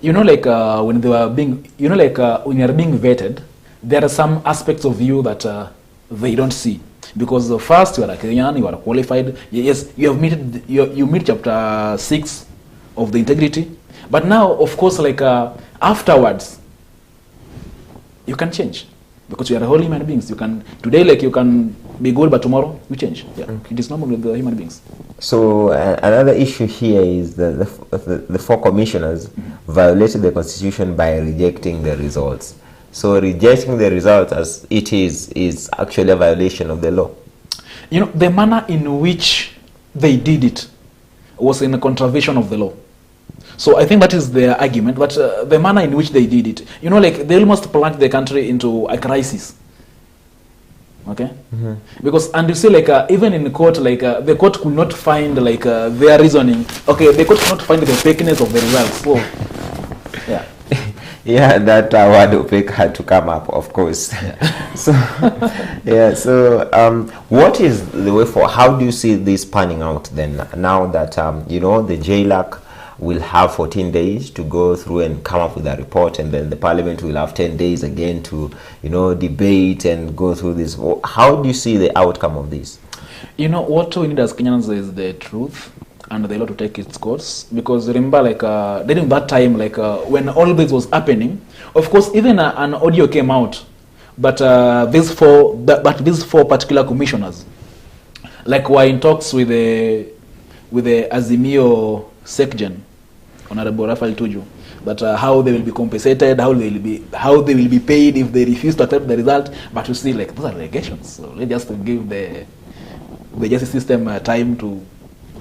You know, like when they were being, you know, like when you are being vetted, there are some aspects of you that they don't see. Because first you are a Kenyan, you are qualified. Yes, you have you meet chapter 6 of the integrity. But now, of course, like afterwards, you can change, because you are whole human beings. You can today, like you can be good, but tomorrow you change. Yeah, it is normal with the human beings. So another issue here is the 4 commissioners violated the constitution by rejecting the results. So rejecting the results as it is actually a violation of the law. You know, the manner in which they did it was in a contravention of the law. So I think that is their argument, but the manner in which they did it, you know, like they almost plunged the country into a crisis. Okay? Because, and you see, like even in court, like the court could not find like their reasoning. Okay, the court could not find the fakeness of the results. So, yeah. Yeah, that word opaque had to come up, of course. Yeah. So, yeah. So, what is the way for? How do you see this panning out then? Now that you know, the JLAC will have 14 days to go through and come up with a report, and then the Parliament will have 10 days again to, you know, debate and go through this. How do you see the outcome of this? You know, what we need as Kenyans is the truth and the law to take its course. Because remember, like during that time, like when all this was happening, of course, even an audio came out, but these 4 particular commissioners, like, were in talks with the Azimio Sekjen, Honorable Raphael Tuju, that how they will be compensated, how they will be paid if they refuse to accept the result. But you see, like, those are allegations. So let's just give the justice system time to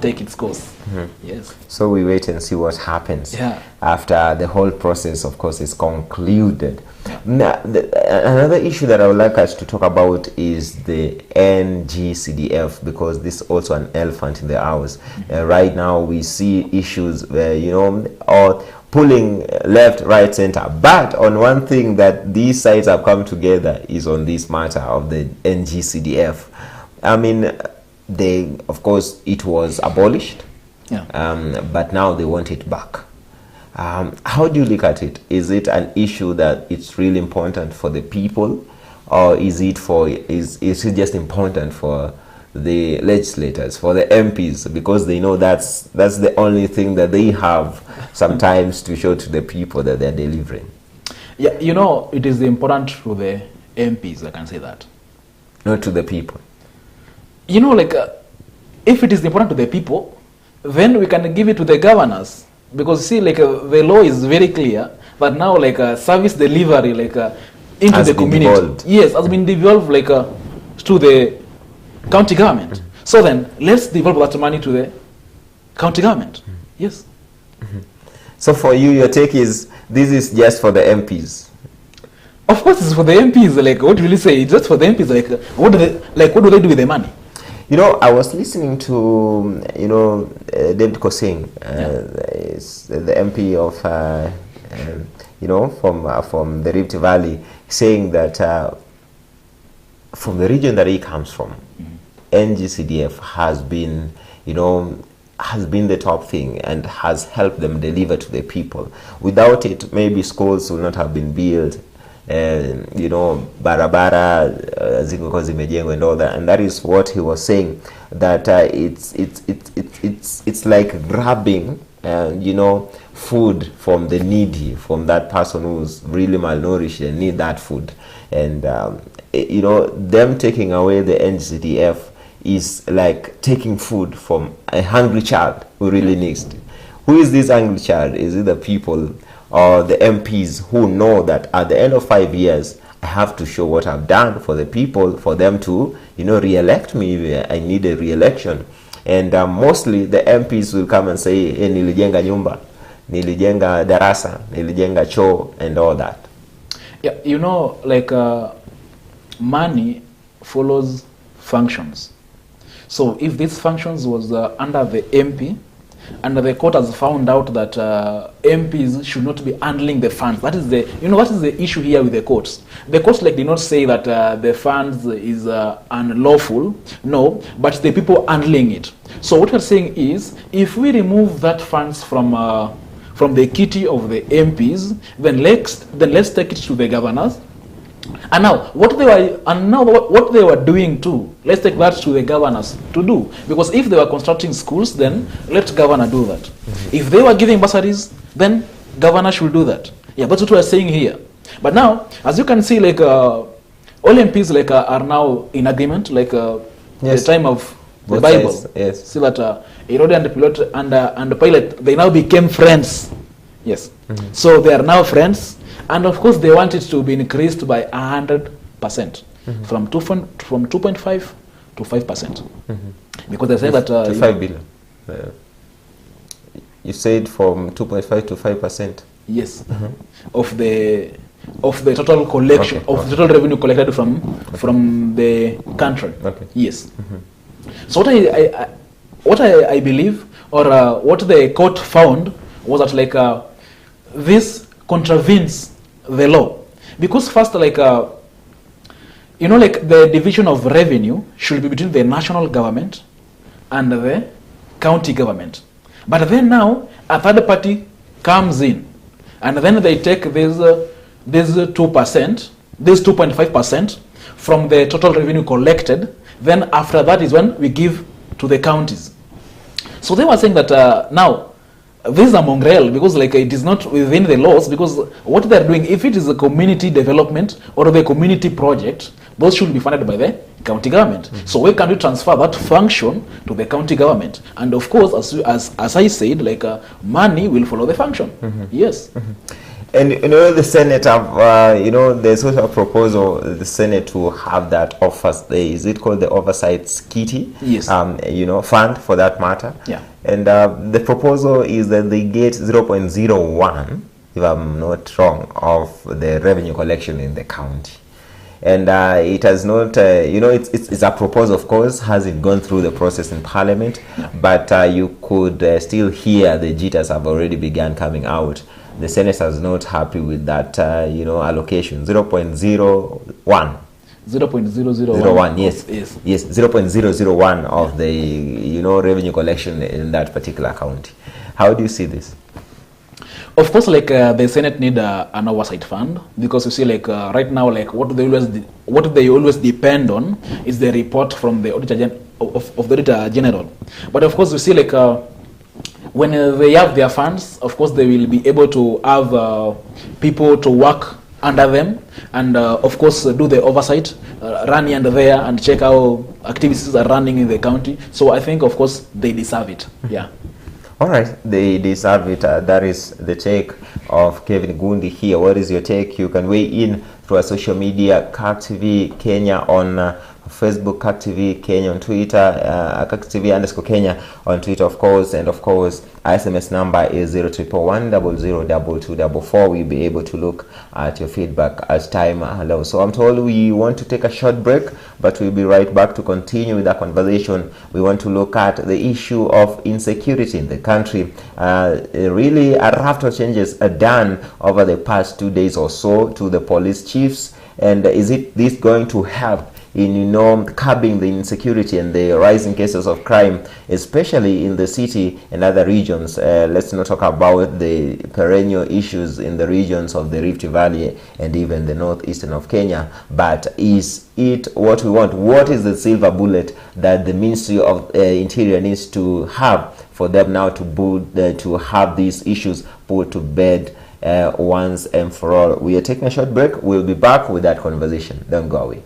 take its course. Yes. So we wait and see what happens after the whole process, of course, is concluded. Now, another issue that I would like us to talk about is the NGCDF, because this is also an elephant in the house. Right now, we see issues where, you know, or pulling left, right, center. But on one thing that these sides have come together is on this matter of the NGCDF. I mean, of course, it was abolished, but now they want it back. How do you look at it? Is it an issue that it's really important for the people, or is it just important for the legislators, for the MPs, because they know that's the only thing that they have sometimes to show to the people that they're delivering? Yeah, you know, it is important to the MPs, I can say that. Not to the people. You know, like, if it is important to the people, then we can give it to the governors. Because, see, like, the law is very clear, but now, like, service delivery, like, into the community. Devolved. Yes, has been devolved, like, to the county government. So then, let's devolve that money to the county government. Yes. So for you, your take is, this is just for the MPs? Of course, it's for the MPs. Like, what will you say? It's just for the MPs. Like, what do they do with the money? You know, I was listening to, you know, David Kosing, the MP of, you know, from the Rift Valley, saying that from the region that he comes from, NGCDF has been, you know, has been the top thing and has helped them deliver to the people. Without it, maybe schools would not have been built. You know, barabara ziko zimejengwa and all that, and that is what he was saying, that it's like grabbing you know, food from the needy, from that person who's really malnourished and need that food, and you know, them taking away the NGCDF is like taking food from a hungry child who really needs it. Who is this hungry child? Is it the people or the MPs who know that at the end of 5 years, I have to show what I've done for the people, for them to, you know, re-elect me if I need a re-election? and mostly the MPs will come and say, nilijenga nyumba, nilijenga darasa, nilijenga choo, and all that. Yeah, you know, like money follows functions. So if these functions was under the MP, and the court has found out that MPs should not be handling the funds. That is the, you know, what is the issue here with the courts? The courts like did not say that the funds is unlawful, no, but the people handling it. So what we're saying is, if we remove that funds from the kitty of the MPs, then let's take it to the governors. And now what they were doing too, let's take that to the governors to do. Because if they were constructing schools, then let governor do that. If they were giving bursaries, then governor should do that. Yeah, that's what we're saying here. But now, as you can see, like all MPs like are now in agreement, like the time of the Bible. Sides, yes. See that Herod and Pilate and Pilate, they now became friends. Yes. So they are now friends. And of course, they want it to be increased by 100%, from 2.5 to 5%, because they say that to 5 billion. You said from 2.5 to 5%. Yes, of the total collection, of the total revenue collected from the country. Okay. Yes. So what I believe, or what the court found, was that like this contravenes the law, because first, like you know, like the division of revenue should be between the national government and the county government. But then now a third party comes in, and then they take this 2%, this 2.5% from the total revenue collected. Then after that is when we give to the counties. So they were saying that now this is a mongrel, because like it is not within the laws, because what they're doing, if it is a community development or the community project, those should be funded by the county government. So why can't we transfer that function to the county government? And of course, as I said, like money will follow the function. Yes. And you know, the Senate have, you know, there's also a proposal, the Senate to have that is it called the Oversight Kitty? Yes. You know, fund for that matter. Yeah. And the proposal is that they get 0.01, if I'm not wrong, of the revenue collection in the county. And it has not, you know, it's a proposal, of course, hasn't gone through the process in Parliament, but you could still hear the jitters have already begun coming out. The Senate is not happy with that, you know, allocation, 0.01. 0.001. Yes, yes, 0.001 of the, you know, revenue collection in that particular county. How do you see this? Of course, like the Senate need an oversight fund, because you see, like right now, like what they always depend on is the report from the Auditor of the Auditor General. But of course, you see, like when they have their funds, of course, they will be able to have people to work under them, and of course do the oversight, run here and there, and check how activities are running in the county. So I think, of course, they deserve it. Yeah. All right, they deserve it. That is the take of Kevin Gundi here. What is your take? You can weigh in through our social media, Kirk TV Kenya on Facebook, Kirk TV Kenya on Twitter, Kirk TV _Kenya on Twitter, of course, and of course, our SMS number is 0111002244. We'll be able to look at your feedback as time allows. So I'm told we want to take a short break, but we'll be right back to continue with the conversation. We want to look at the issue of insecurity in the country. Really, a raft of changes are done over the past 2 days or so to the police chiefs, and is this going to help in, you know, curbing the insecurity and the rising cases of crime, especially in the city and other regions? Let's not talk about the perennial issues in the regions of the Rift Valley and even the northeastern of Kenya, but is it what we want? What is the silver bullet that the Ministry of Interior needs to have for them now to have these issues put to bed once and for all? We are taking a short break. We'll be back with that conversation. Don't go away.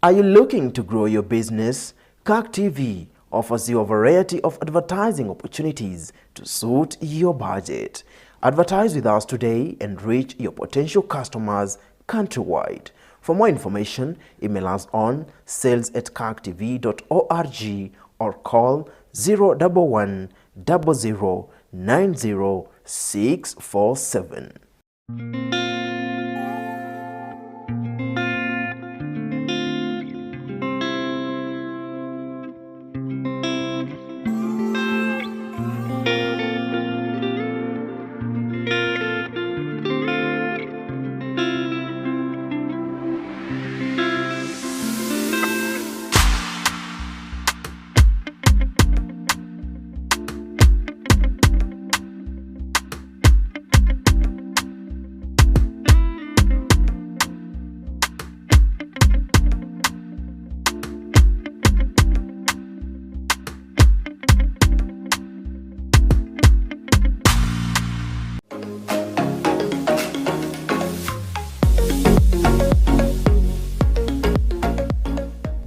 Are you looking to grow your business? Kirk TV offers you a variety of advertising opportunities to suit your budget. Advertise with us today and reach your potential customers countrywide. For more information, email us on sales@kirktv.org or call 011 00 90 647.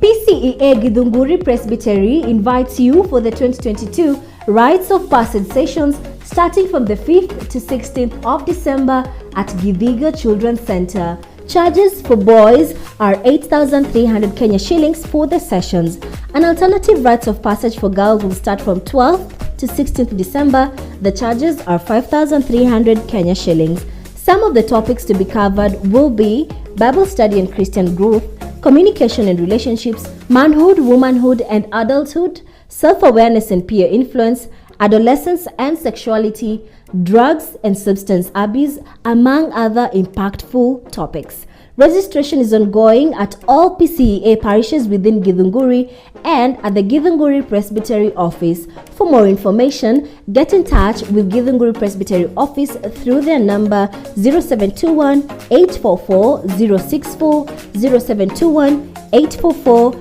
PCEA Githunguri Presbytery invites you for the 2022 Rites of Passage sessions starting from the 5th to 16th of December at Githiga Children's Center. Charges for boys are 8,300 Kenya shillings for the sessions. An alternative rites of passage for girls will start from 12th to 16th December. The charges are 5,300 Kenya shillings. Some of the topics to be covered will be Bible study and Christian growth, communication and relationships, manhood, womanhood and adulthood, self-awareness and peer influence, adolescence and sexuality, drugs and substance abuse, among other impactful topics. Registration is ongoing at all PCEA parishes within Githunguri and at the Githunguri Presbytery office. For more information, get in touch with Githunguri Presbytery office through their number 0721 844 064 0721 844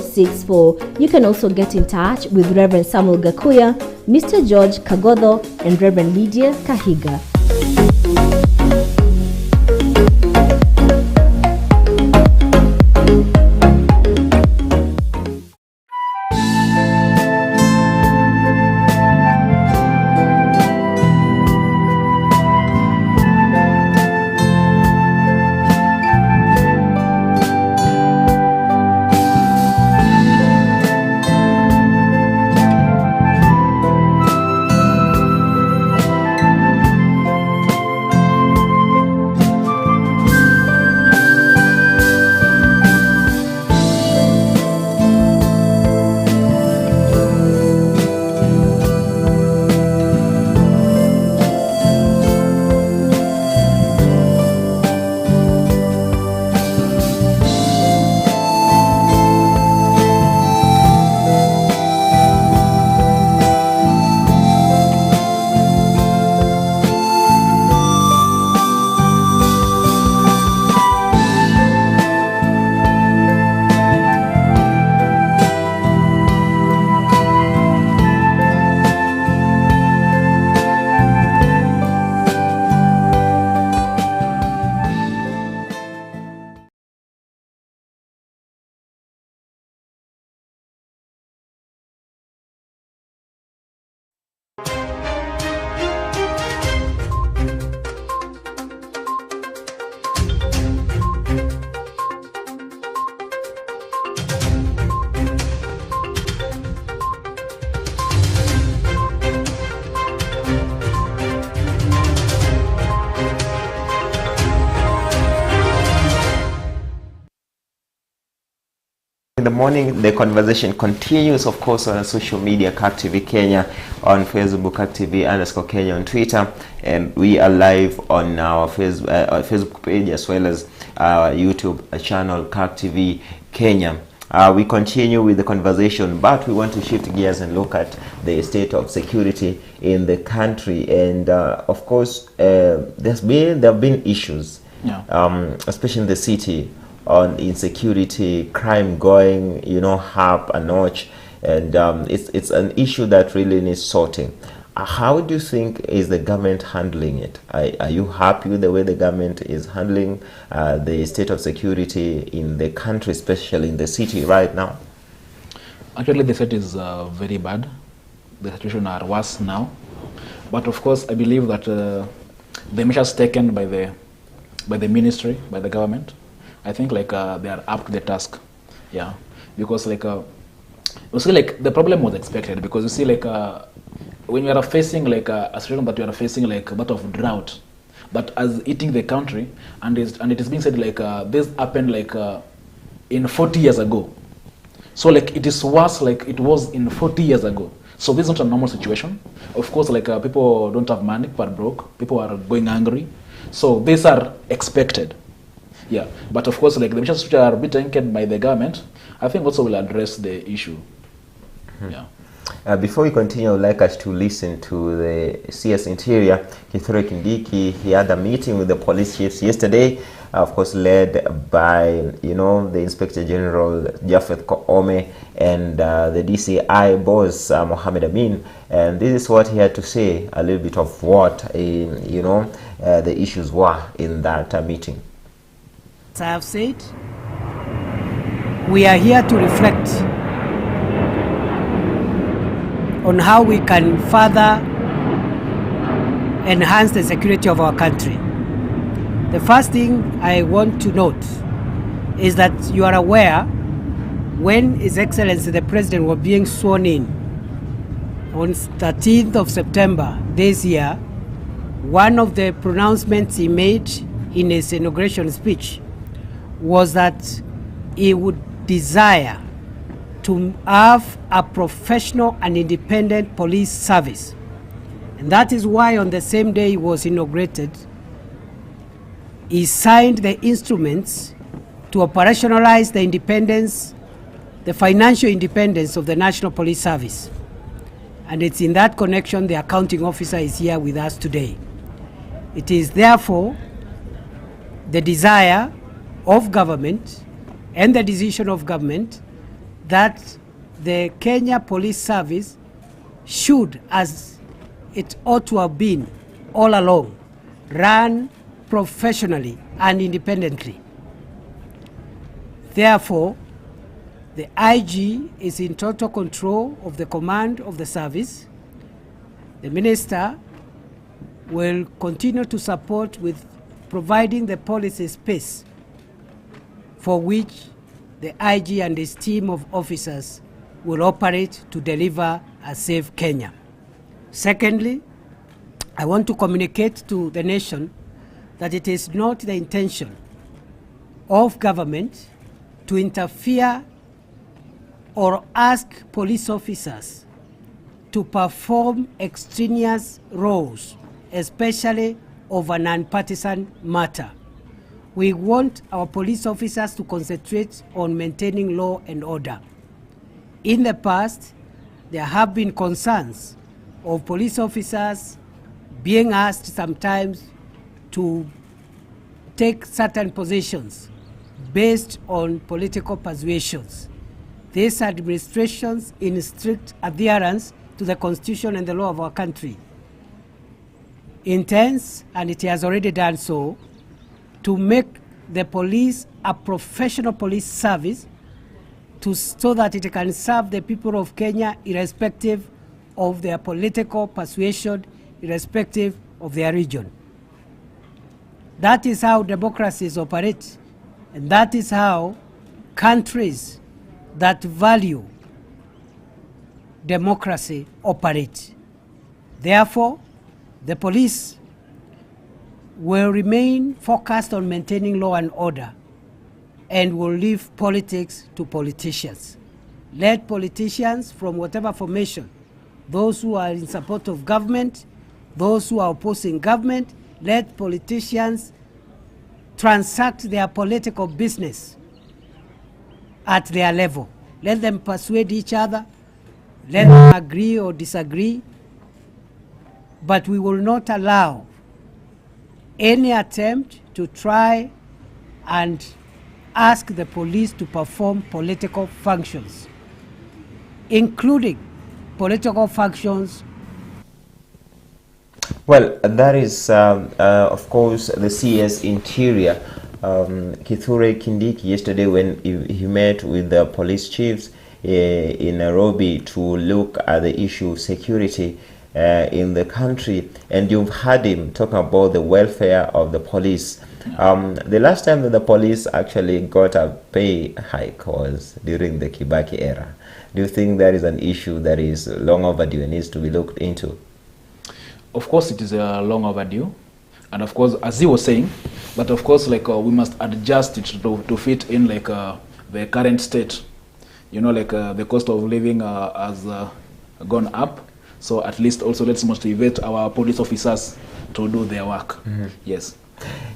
064. You can also get in touch with Reverend Samuel Gakuya, Mr. George Kagodho, and Reverend Lydia Kahiga. In the morning, the conversation continues, of course, on social media, Kirk TV Kenya, on Facebook, Kirk TV_Kenya on Twitter, and we are live on our Facebook page as well as our YouTube channel, Kirk TV Kenya. We continue with the conversation, but we want to shift gears and look at the state of security in the country. And of course, there have been issues, especially in the city, on insecurity, crime going, up a notch, and it's an issue that really needs sorting. How do you think is the government handling it? Are you happy with the way the government is handling the state of security in the country, especially in the city right now? Actually, the state is very bad. The situation are worse now. But of course, I believe that the measures taken by the ministry, by the government, I think like they are up to the task. Yeah, because like you see, like the problem was expected, because you see, like when you are facing like a situation that you are facing like a lot of drought that is eating the country, and it is being said like this happened like in 40 years ago. So like it is worse like it was in 40 years ago. So this is not a normal situation. Of course, like people don't have money, people are broke, people are going hungry. So these are expected. Yeah, but of course, like the measures which are being taken by the government, I think also will address the issue. Yeah. Before we continue, I would like us to listen to the CS Interior, Kithure Kindiki. He had a meeting with the police chiefs yesterday, of course led by, the Inspector General Japheth Koome and the DCI boss Mohammed Amin. And this is what he had to say, a little bit of what, the issues were in that meeting. As I have said, we are here to reflect on how we can further enhance the security of our country. The first thing I want to note is that you are aware when His Excellency the President was being sworn in on 13th of September this year, one of the pronouncements he made in his inauguration speech was that he would desire to have a professional and independent police service. And that is why on the same day he was inaugurated, he signed the instruments to operationalize the independence, the financial independence of the National Police Service. And it's in that connection the accounting officer is here with us today. It is therefore the desire of government and the decision of government that the Kenya Police Service should, as it ought to have been all along, run professionally and independently. Therefore, the IG is in total control of the command of the service. The minister will continue to support with providing the policy space for which the IG and his team of officers will operate to deliver a safe Kenya. Secondly, I want to communicate to the nation that it is not the intention of government to interfere or ask police officers to perform extraneous roles, especially of a non-partisan matter. We want our police officers to concentrate on maintaining law and order. In the past, there have been concerns of police officers being asked sometimes to take certain positions based on political persuasions. These administrations, in strict adherence to the Constitution and the law of our country, intends, and it has already done so, to make the police a professional police service so that it can serve the people of Kenya irrespective of their political persuasion, irrespective of their region. That is how democracies operate, and that is how countries that value democracy operate. Therefore, the police will remain focused on maintaining law and order and will leave politics to politicians. Let politicians from whatever formation, those who are in support of government, those who are opposing government, let politicians transact their political business at their level. Let them persuade each other, let them agree or disagree, but we will not allow any attempt to try and ask the police to perform political functions, including political functions Well, that is, of course, the CS Interior, Kithure Kindiki, yesterday when he met with the police chiefs in Nairobi to look at the issue of security in the country. And you've heard him talk about the welfare of the police. The last time that the police actually got a pay hike was during the Kibaki era. Do you think that is an issue that is long overdue and needs to be looked into? Of course, it is long overdue, and of course, as he was saying, but of course, like we must adjust it to fit in like the current state. You know, like the cost of living has gone up, so at least also let's motivate our police officers to do their work. Yes.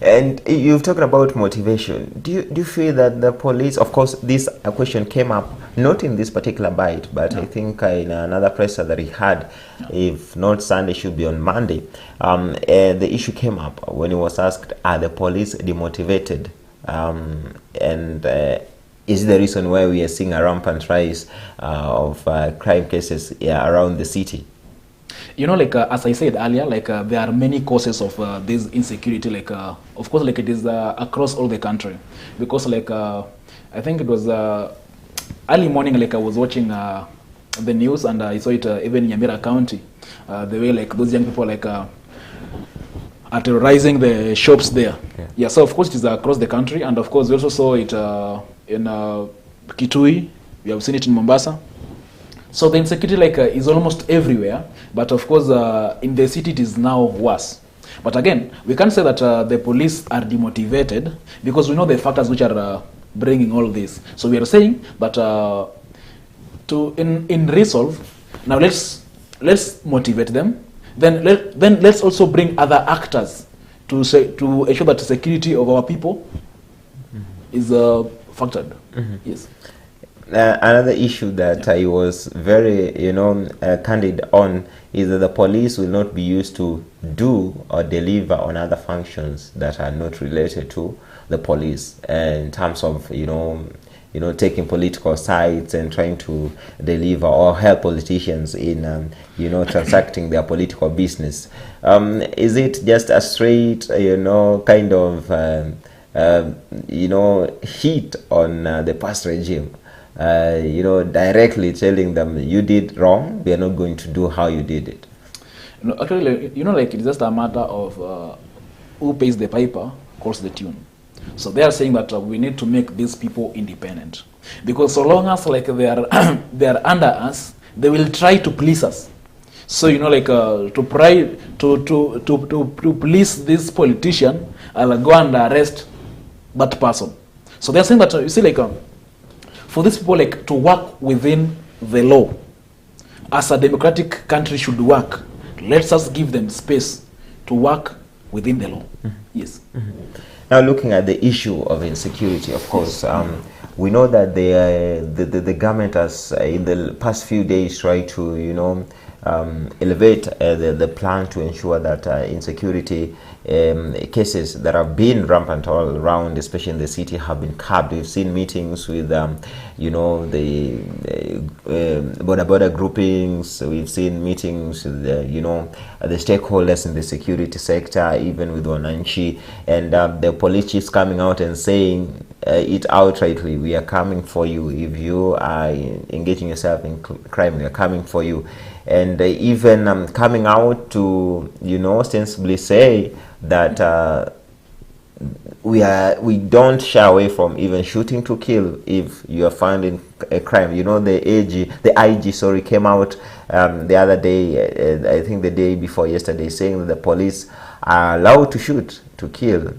And you've talked about motivation. Do you feel that the police, of course, this question came up, not in this particular bite, but I think in another presser that he had, if not Sunday, should be on Monday. The issue came up when he was asked, are the police demotivated? Is the reason why we are seeing a rampant rise of crime cases around the city? You know, like as I said earlier, like there are many causes of this insecurity. Like, of course, like it is across all the country, because like I think it was early morning. Like I was watching the news and I saw it even in Nyamira County, the way like those young people like are terrorizing the shops there. Yeah. So of course it is across the country, and of course we also saw it in Kitui. We have seen it in Mombasa. So the insecurity like is almost everywhere, but of course in the city it is now worse. But again, we can't say that the police are demotivated, because we know the factors which are bringing all this. So we are saying that in resolve, now let's motivate them. Then let's also bring other actors to ensure that the security of our people is factored. Yes. Another issue that I was very, candid on is that the police will not be used to do or deliver on other functions that are not related to the police, in terms of, taking political sides and trying to deliver or help politicians in, transacting their political business. Is it just a straight, kind of, heat on the past regime? Directly telling them you did wrong, we are not going to do how you did it. No, actually, like it's just a matter of who pays the piper calls the tune. So they are saying that we need to make these people independent, because so long as like they are they are under us, they will try to please us. So to please this politician, I'll go and arrest that person. So they are saying that you see like. For these people like to work within the law, as a democratic country should work, let's us give them space to work within the law. Yes. Now, looking at the issue of insecurity, of course, we know that the government has in the past few days tried to elevate the plan to ensure that insecurity cases that have been rampant all around, especially in the city, have been curbed. We've seen meetings with the border groupings. We've seen meetings with the stakeholders in the security sector, even with Wananchi, and the police chiefs coming out and saying it outrightly: we are coming for you. If you are engaging yourself in crime, we are coming for you. And even coming out to ostensibly say that we don't shy away from even shooting to kill if you are found in a crime. The IG came out the other day, I think the day before yesterday, saying that the police are allowed to shoot to kill,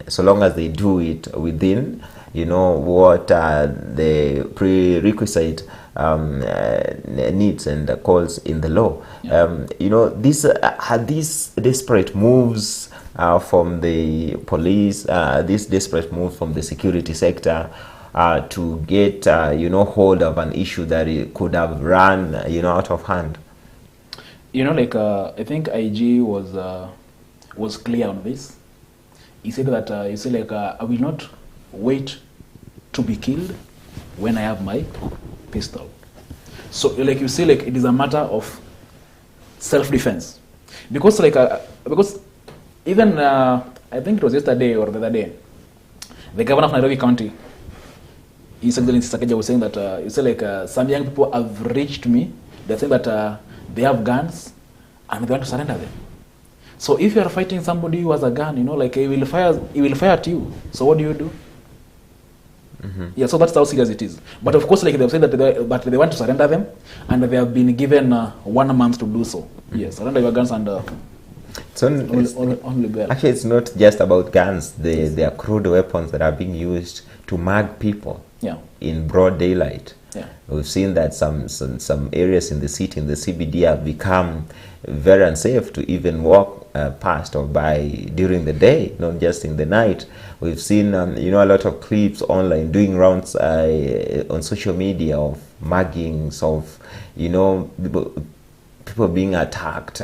so long as they do it within what the prerequisite needs and calls in the law. These desperate moves from the police, this desperate move from the security sector to get hold of an issue that it could have run out of hand. I think IG was clear on this. He said that I will not wait to be killed when I have my pistol. So it is a matter of self-defense. because because even I think it was yesterday or the other day, the governor of Nairobi County, His Excellency Sakaja, was saying that you say like some young people have reached me. They're saying that they have guns and they want to surrender them. So if you are fighting somebody who has a gun, like he will fire at you. So what do? Yeah, so that's how serious it is. But of course, like they've said that they want to surrender them, and they have been given 1 month to do so. Yes, surrender your guns and only bail. Actually, it's not just about guns. There are crude weapons that are being used to mug people in broad daylight. Yeah. We've seen that some areas in the city, in the CBD, have become very unsafe to even walk past or by during the day, not just in the night. We've seen, a lot of clips online doing rounds on social media of muggings, of, people being attacked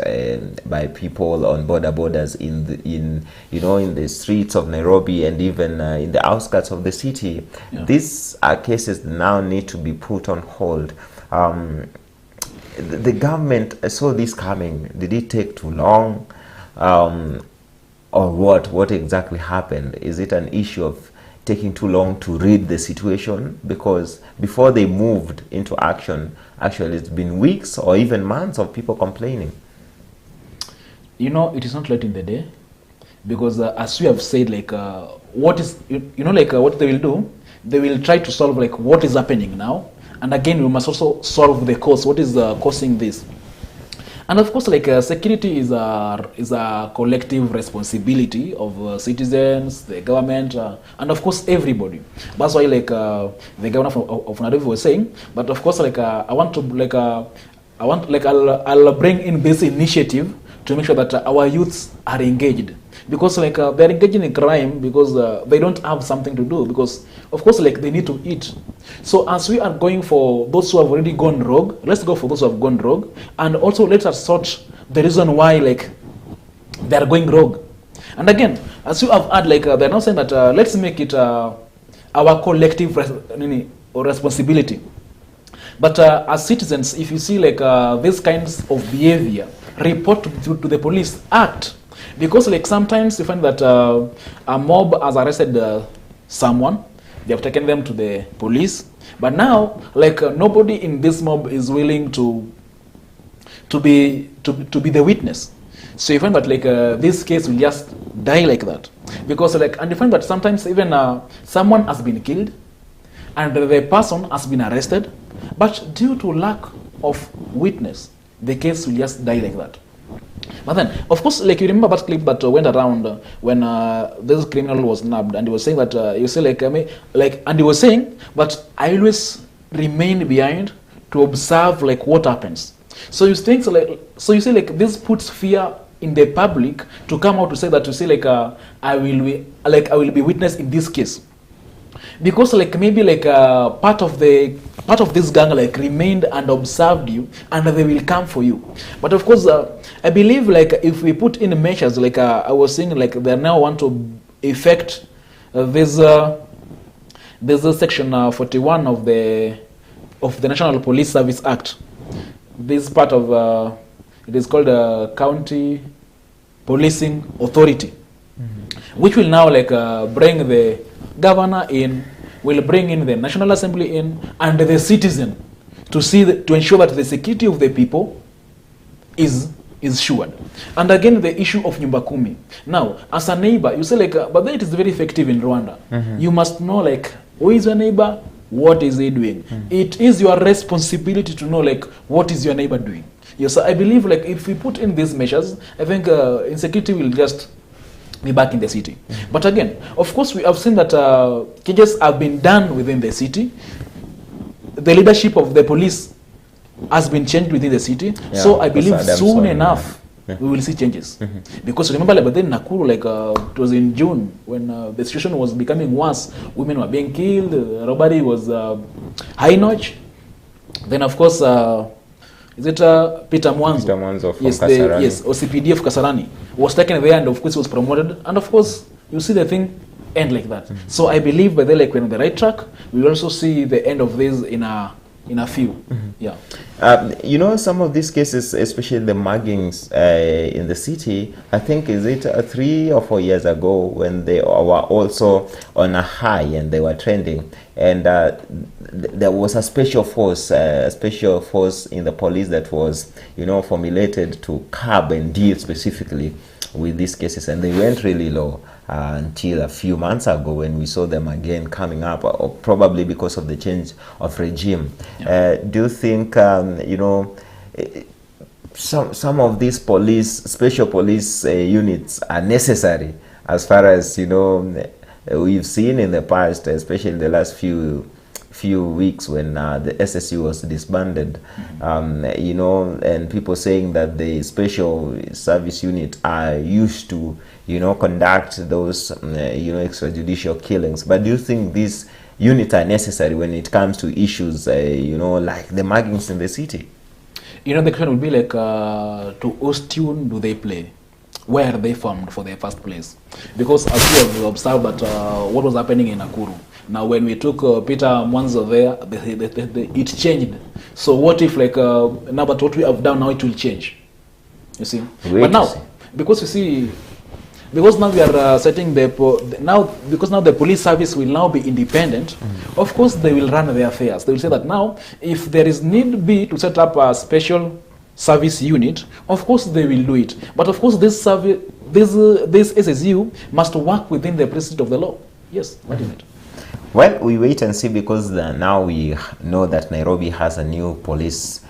by people on borders in the streets of Nairobi and even in the outskirts of the city. Yeah. These are cases that now need to be put on hold. The government saw this coming. Did it take too long? Or what exactly happened? Is it an issue of taking too long to read the situation? Because before they moved into action, actually it's been weeks or even months of people complaining. It is not late in the day, because as we have said, like what is what they will do, they will try to solve like what is happening now, and again we must also solve the cause. What is causing this? And of course, like security is a collective responsibility of citizens, the government, and of course everybody. That's why like the governor of Nairobi was saying. But of course, like I'll bring in this initiative to make sure that our youths are engaged, because like they're engaging in crime because they don't have something to do, because of course like they need to eat. So as we are going for those who have already gone rogue, let's go for those who have gone rogue, and also let us sort the reason why like they are going rogue. And again, as you have had, like they're now saying that let's make it our collective responsibility. But as citizens, if you see like these kinds of behavior, report to the police, act. Because like sometimes you find that a mob has arrested someone, they have taken them to the police, but now like nobody in this mob is willing to be the witness. So you find that like this case will just die like that, because like, and you find that sometimes even someone has been killed and the person has been arrested, but due to lack of witness, the case will just die like that. But then, of course, like you remember that clip that went around when this criminal was nabbed, and he was saying that you say like and he was saying, but I always remain behind to observe like what happens. So you think so you say like this puts fear in the public to come out to say that, to say like I will be witness in this case, because like maybe like part of this gang like remained and observed you, and they will come for you. But of course I believe like if we put in measures, like I was saying, like they now want to effect this section 41 of the National Police Service Act. This part of it is called County Policing Authority, which will now like bring the governor in, will bring in the National Assembly in, and the citizen to ensure that the security of the people is assured. And again, the issue of Nyumba Kumi. Now, as a neighbor, you say like, but then it is very effective in Rwanda. You must know like, who is your neighbor? What is he doing? It is your responsibility to know like, what is your neighbor doing? Yes, I believe like if we put in these measures, I think insecurity will just be back in the city. But again, of course, we have seen that changes have been done within the city. The leadership of the police has been changed within the city. Yeah, so I believe soon enough we will see changes. Because remember, like, but then Nakuru, like it was in June when the situation was becoming worse. Women were being killed. Robbery was high notch. Then of course, is it Peter Mwanzo? Yes, yes, OCPD of Kasarani was taken there, and of course was promoted. And of course, you see the thing end like that. So I believe by the like we're on the right track. We will also see the end of this in a in a few. Yeah. You know, some of these cases, especially the muggings in the city, I think, is it 3 or 4 years ago when they were also on a high and they were trending, and there was a special force in the police that was, you know, formulated to curb and deal specifically with these cases, and they went really low until a few months ago when we saw them again coming up, or probably because of the change of regime. Do you think, you know, some of these special police units are necessary, as far as, you know, we've seen in the past, especially in the last few weeks when the SSU was disbanded, you know, and people saying that the special service unit are used to, you know, conduct those, you know, extrajudicial killings. But do you think these units are necessary when it comes to issues, you know, like the muggings in the city? You know, the question would be like, to whose tune do they play? Where are they formed for their first place? Because as we have observed that what was happening in Nakuru. Now, when we took Peter Mwanzo there, it changed. So what if, like, now that what we have done now, it will change? You see? But now, because you see, because now we are setting because now the police service will now be independent, of course they will run their affairs. They will say that now, if there is need be to set up a special service unit, of course they will do it. But of course this SSU must work within the precinct of the law. Yes, what is it? Well, we wait and see, because now we know that Nairobi has a new police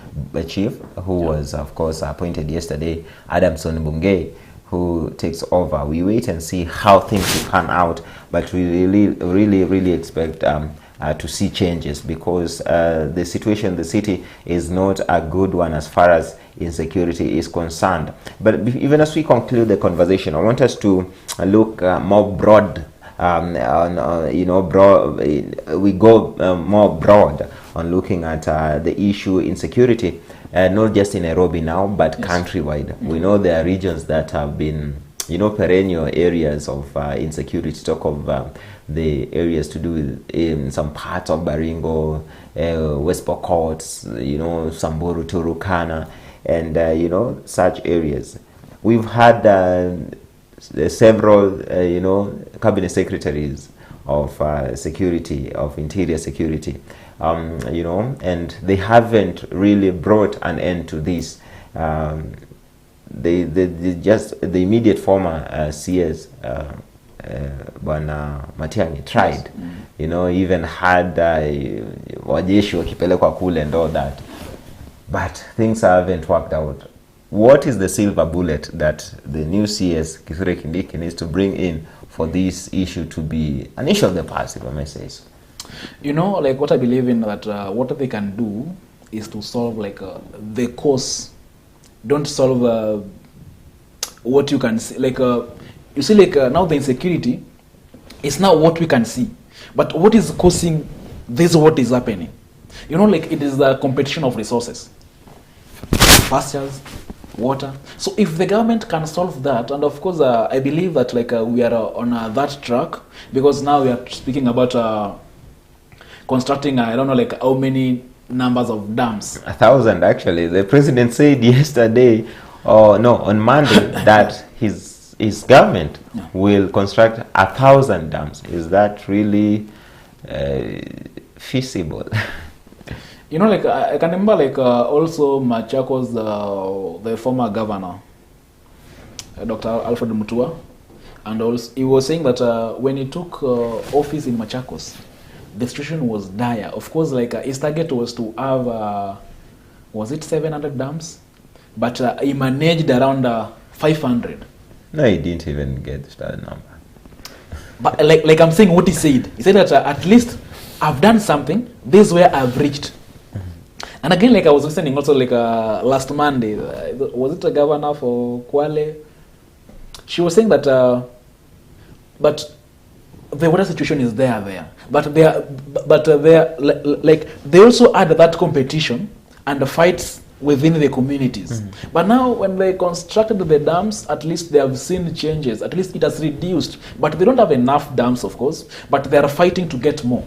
chief who was, of course, appointed yesterday, Adamson Bungei, who takes over. We wait and see how things will pan out, but we really expect to see changes, because the situation in the city is not a good one as far as insecurity is concerned. But even as we conclude the conversation, I want us to look more broad. You know, we go more broad on looking at the issue insecurity, not just in Nairobi now, but countrywide. We know there are regions that have been, you know, perennial areas of insecurity. Talk of the areas to do with in some parts of Baringo, West Pokot, you know, Samburu, Turukana, and you know, such areas. We've had several, you know, cabinet secretaries of security, of interior security, you know, and they haven't really brought an end to this. They just, the immediate former CS, Bwana Matiang'i tried, you know, even had wajeshi wakipelekwa kule and all that, but things haven't worked out. What is the silver bullet that the new CS, Kithure Kindiki, needs to bring in for this issue to be an issue of the past, if I may say so? You know, like, what I believe in, that what they can do is to solve, like, the cause. Don't solve what you can see. Like, you see, like, now the insecurity is now what we can see. But what is causing this, what is happening? You know, like, it is the competition of resources. Pastures, water. So if the government can solve that, and of course I believe that, like, we are on that track, because now we are speaking about constructing, I don't know, like, how many numbers of dams. 1,000 actually. The president said yesterday, or no, on Monday, that his government will construct 1,000 dams. Is that really feasible? You know, like, I can remember, like, also Machakos, the former governor, Dr. Alfred Mutua, and also he was saying that when he took office in Machakos, the situation was dire. Of course, like, his target was to have, was it 700 dams? But he managed around 500. No, he didn't even get that number. But like I'm saying, what he said that at least I've done something. This is where I've reached. And again, like, I was listening also, like, last Monday, was it a governor for Kwale? She was saying that, but the water situation is there. But they are, like, they also add that competition and the fights within the communities. But now, when they constructed the dams, at least they have seen changes. At least it has reduced. But they don't have enough dams, of course. But they are fighting to get more.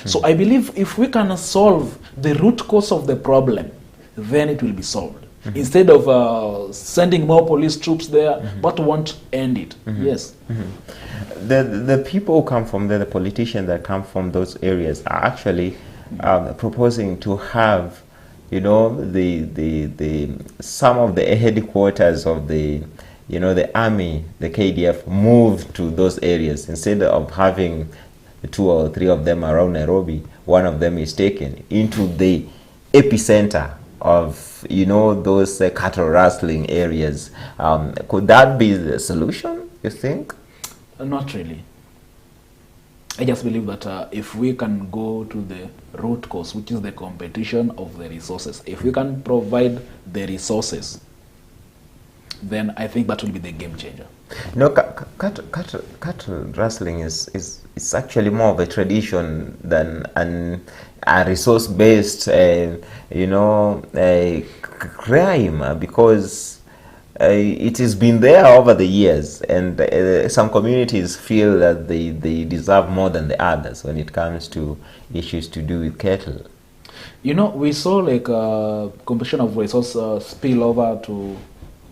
So I believe if we can solve the root cause of the problem, then it will be solved. Instead of sending more police troops there, but won't end it. Yes. The people who come from there, the politicians that come from those areas, are actually proposing to have, you know, the some of the headquarters of the, you know, the army, the KDF, move to those areas. Instead of having 2 or 3 of them around Nairobi, one of them is taken into the epicenter of, you know, those cattle rustling areas. Could that be the solution, you think? Not really. I just believe that if we can go to the root cause, which is the competition of the resources, if we can provide the resources, then I think that will be the game changer. No, cattle rustling is actually more of a tradition than a resource-based, you know, crime, because it has been there over the years, and some communities feel that they deserve more than the others when it comes to issues to do with cattle. You know, we saw like a competition of resource spill over to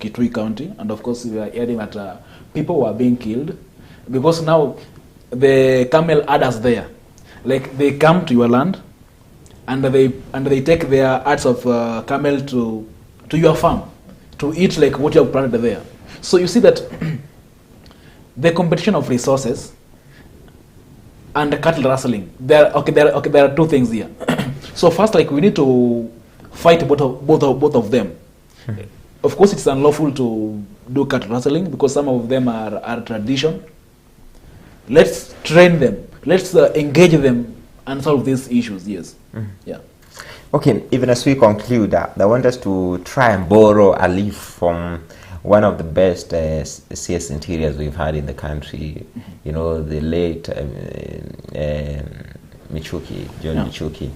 Kitui County, and of course we are hearing that people were being killed because now the camel herders there, like they come to your land and they take their herds of camel to your farm to eat like what you have planted there. So you see that the competition of resources and the cattle rustling. There are two things here. So first, like we need to fight both of them. Of course, it's unlawful to do cattle rustling because some of them are tradition. Let's train them. Let's engage them and solve these issues. Yes. Yeah. Okay, even as we conclude, I want us to try and borrow a leaf from one of the best CS interiors we've had in the country. You know, the late Michuki, John Michuki.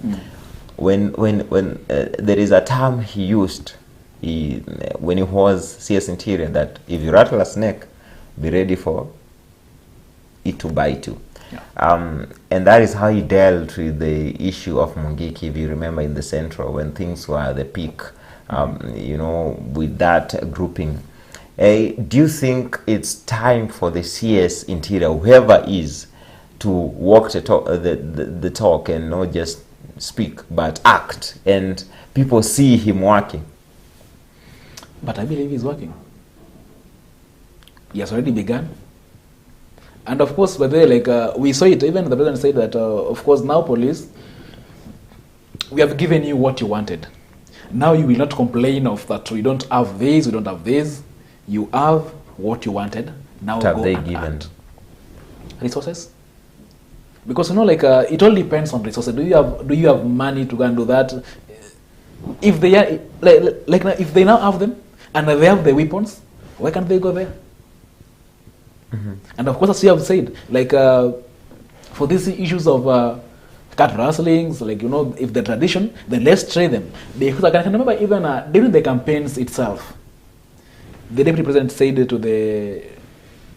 When there is a term he used when he was CS Interior, that if you rattle a snake, be ready for it to bite you. And that is how he dealt with the issue of Mungiki, if you remember, in the Central, when things were at the peak, you know, with that grouping. Do you think it's time for the CS Interior, whoever is, to walk the talk and not just speak, but act, and people see him working? But I believe he's working. He has already begun. And of course, by the way, like we saw it, even the president said that, of course, now police, we have given you what you wanted. Now you will not complain of that, we don't have this, we don't have this. You have what you wanted. Now what have go they and given? act. Resources. Because, you know, like it all depends on resources. Do you have money to go and do that? If they are, like if they now have them and they have the weapons, why can't they go there? And of course, as you have said, like for these issues of cat rustlings, like, you know, if the tradition, then let's trade them. Because I can remember even during the campaigns itself, the deputy president said to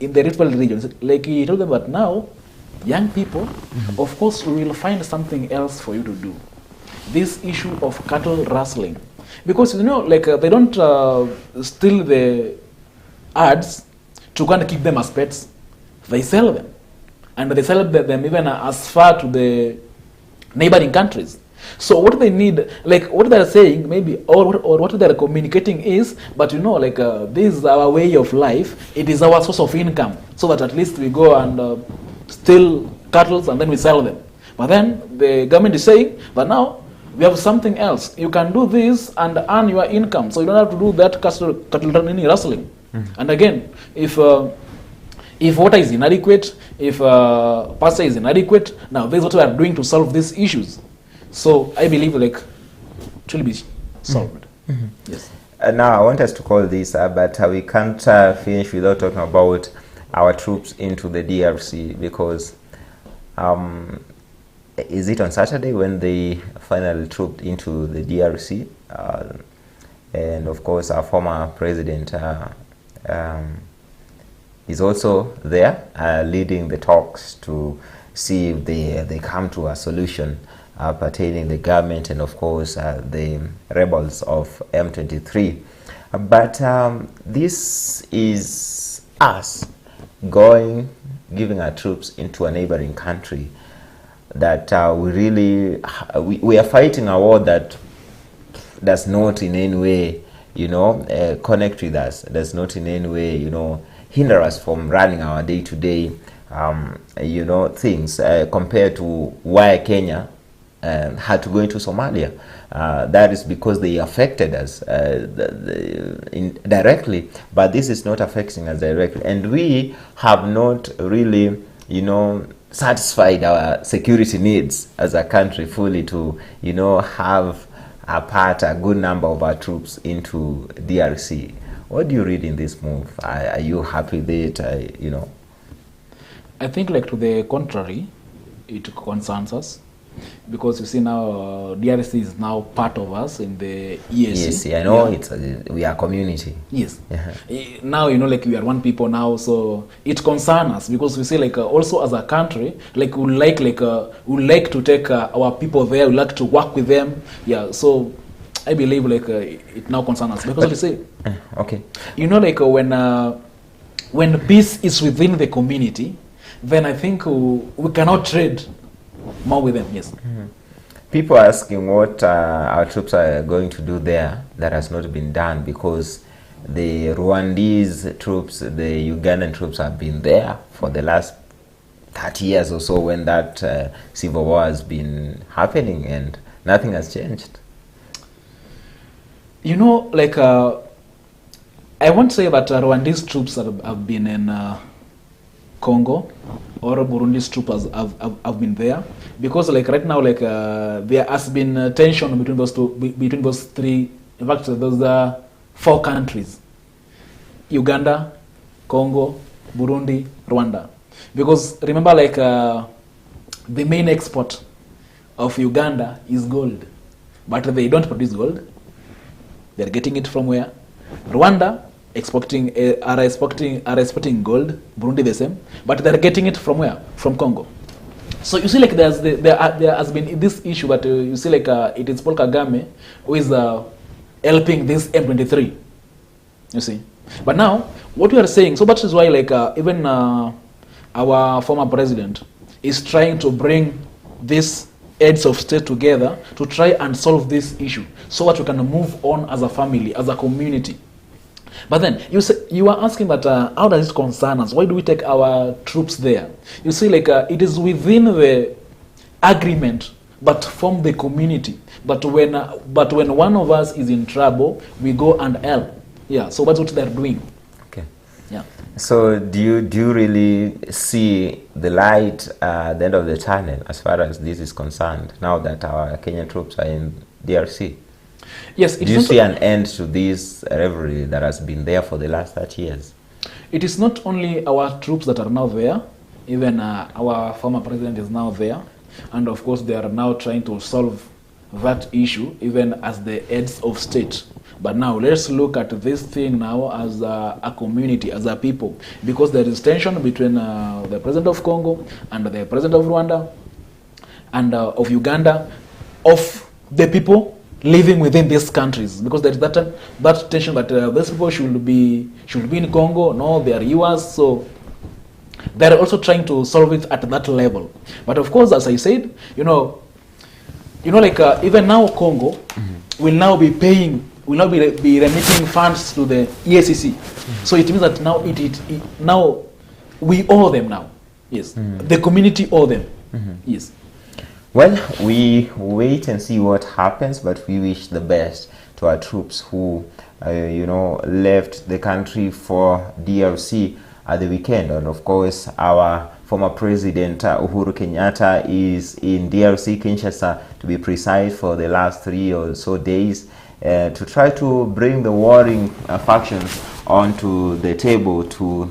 in the Rift Valley region, like he told them that now, young people, of course, we will find something else for you to do. This issue of cattle rustling, because, you know, like they don't steal the ads to go and keep them as pets. They sell them, and they sell them even as far to the neighboring countries. So what they need, like what they're saying, maybe, or what they're communicating is, but, you know, like this is our way of life. It is our source of income, so that at least we go and steal cattle and then we sell them. But then the government is saying, but now we have something else. You can do this and earn your income, so you don't have to do that cattle rustling. And again, if water is inadequate, if pasture is inadequate, now this is what we are doing to solve these issues. So I believe like it will be solved. Yes. Now I want us to call this, but we can't finish without talking about our troops into the DRC, because is it on Saturday when they finally trooped into the DRC? And of course, our former president is also there leading the talks to see if they come to a solution pertaining the government and of course the rebels of M23. But this is us giving our troops into a neighboring country that we are fighting a war that does not in any way, connect with us, does not in any way, hinder us from running our day-to-day, things compared to why Kenya had to go into Somalia. That is because they affected us directly, but this is not affecting us directly. And we have not really, satisfied our security needs as a country fully to, have a good number of our troops into DRC. What do you read in this move? Are you happy with it? I think, like, to the contrary, it concerns us. Because you see now, DRC is now part of us in the EAC. Yes, I know. We are community. Yes. Now, like, we are one people now, so it concerns us because we see, like, also as a country, like, we like to take our people there. We like to work with them. Yeah. So I believe, like, it now concerns us because you see, okay. Like, when peace is within the community, then I think we cannot trade more with them. Yes. People are asking what our troops are going to do there that has not been done, because the Rwandese troops, the Ugandan troops have been there for the last 30 years or so when that civil war has been happening and nothing has changed. Like, I won't say that Rwandese troops have been in Congo or Burundi's troops have been there, because, like, right now, like, there has been tension between those three, in fact, those 4 countries: Uganda, Congo, Burundi, Rwanda. Because remember, like, the main export of Uganda is gold, but they don't produce gold. They're getting it from where? Rwanda are exporting gold. Burundi the same, but they're getting it from where? From Congo. So you see, like, there has been this issue, but you see, like, it is Paul Kagame who is helping this M23. You see, but now what we are saying, so that is why, like, even our former president is trying to bring these heads of state together to try and solve this issue, so that we can move on as a family, as a community. But then you are asking that how does it concern us? Why do we take our troops there? You see, like, it is within the agreement, but from the community. But when one of us is in trouble, we go and help. Yeah. So that's what they're doing. Okay. Yeah. So do you really see the light at the end of the tunnel as far as this is concerned? Now that our Kenyan troops are in DRC. Yes. Do you see an end to this revelry that has been there for the last 30 years? It is not only our troops that are now there. Even our former president is now there. And of course, they are now trying to solve that issue, even as the heads of state. But now, let's look at this thing now as a community, as a people. Because there is tension between the president of Congo and the president of Rwanda and of Uganda, of the people living within these countries, because there is that tension that these people should be in Congo. No, they are yours. So they are also trying to solve it at that level. But of course, as I said, like, even now Congo will now be remitting funds to the EACC. So it means that now now we owe them now. Yes, the community owe them. Yes. Well, we wait and see what happens, but we wish the best to our troops who, left the country for DRC at the weekend. And of course, our former president, Uhuru Kenyatta, is in DRC, Kinshasa, to be precise, for the last 3 or so days, to try to bring the warring factions onto the table to,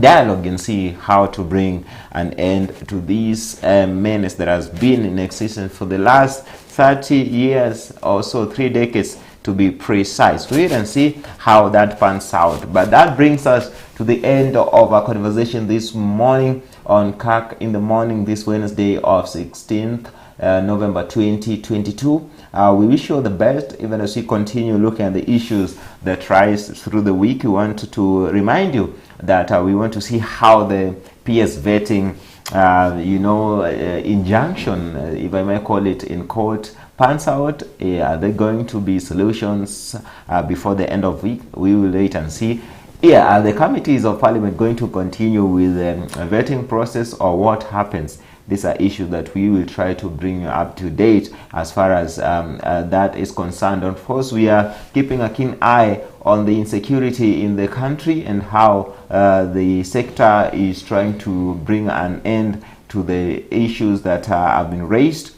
dialogue and see how to bring an end to this menace that has been in existence for the last 30 years or so, 3 decades to be precise. Wait and see how that pans out. But that brings us to the end of our conversation this morning on Kirk in the Morning this Wednesday of 16th November 2022. We wish you all the best, even as we continue looking at the issues that rise through the week. We want to remind you that we want to see how the PS vetting, injunction, if I may call it, in court pans out. Are there going to be solutions before the end of week? We will wait and see. Are the committees of parliament going to continue with a vetting process, or what happens? These are issues that we will try to bring you up to date as far as that is concerned. Of course, we are keeping a keen eye on the insecurity in the country and how the sector is trying to bring an end to the issues that have been raised.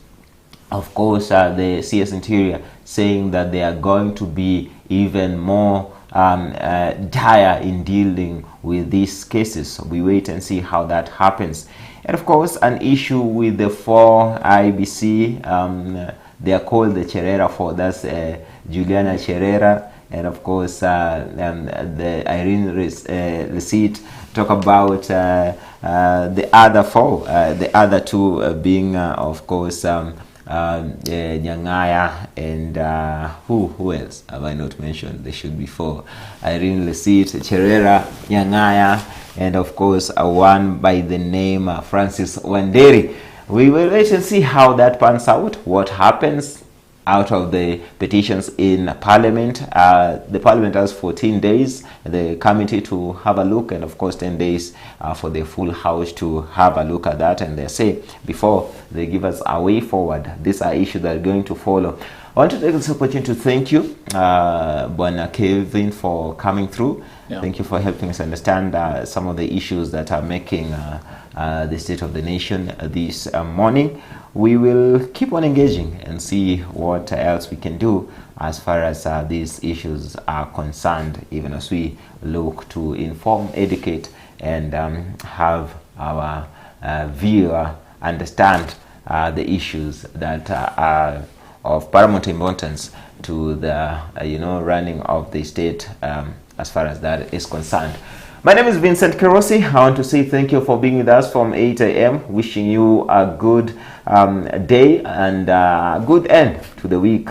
Of course, the CS Interior saying that they are going to be even more dire in dealing with these cases. So we wait and see how that happens. And of course, an issue with the 4 IBC, they are called the Cherera 4, that's Juliana Cherera, and of course the Irene Receipt. Talk about the other 4, the other 2 being of course Nyangaya and who else have I not mentioned? There should be 4. Irene Receipt, Cherera, Nyangaya, and of course one by the name Francis Wanderi. We will wait and see how that pans out, what happens out of the petitions in Parliament. The Parliament has 14 days, the committee to have a look, and of course 10 days for the full House to have a look at that, and they say before they give us a way forward. These are issues that are going to follow. I want to take this opportunity to thank you, Bwana Kevin, for coming through. Yeah. Thank you for helping us understand some of the issues that are making the state of the nation this morning. We will keep on engaging and see what else we can do as far as these issues are concerned, even as we look to inform, educate, and have our viewer understand the issues that are of paramount importance to the running of the state as far as that is concerned. My name is Vincent Kerosi. I want to say thank you for being with us from 8 a.m. Wishing you a good day and a good end to the week.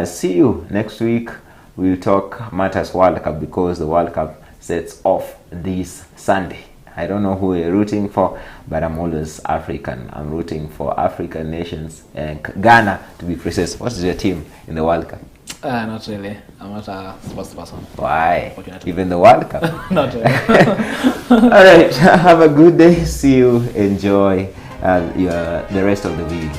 See you next week. We'll talk matters World Cup, because the World Cup sets off this Sunday. I don't know who we're rooting for, but I'm always African. I'm rooting for African nations and Ghana, to be precise. What is your team in the World Cup? Not really. I'm not a sports person. Why? Even the World Cup? Not really. All right. Have a good day. See you. Enjoy the rest of the week.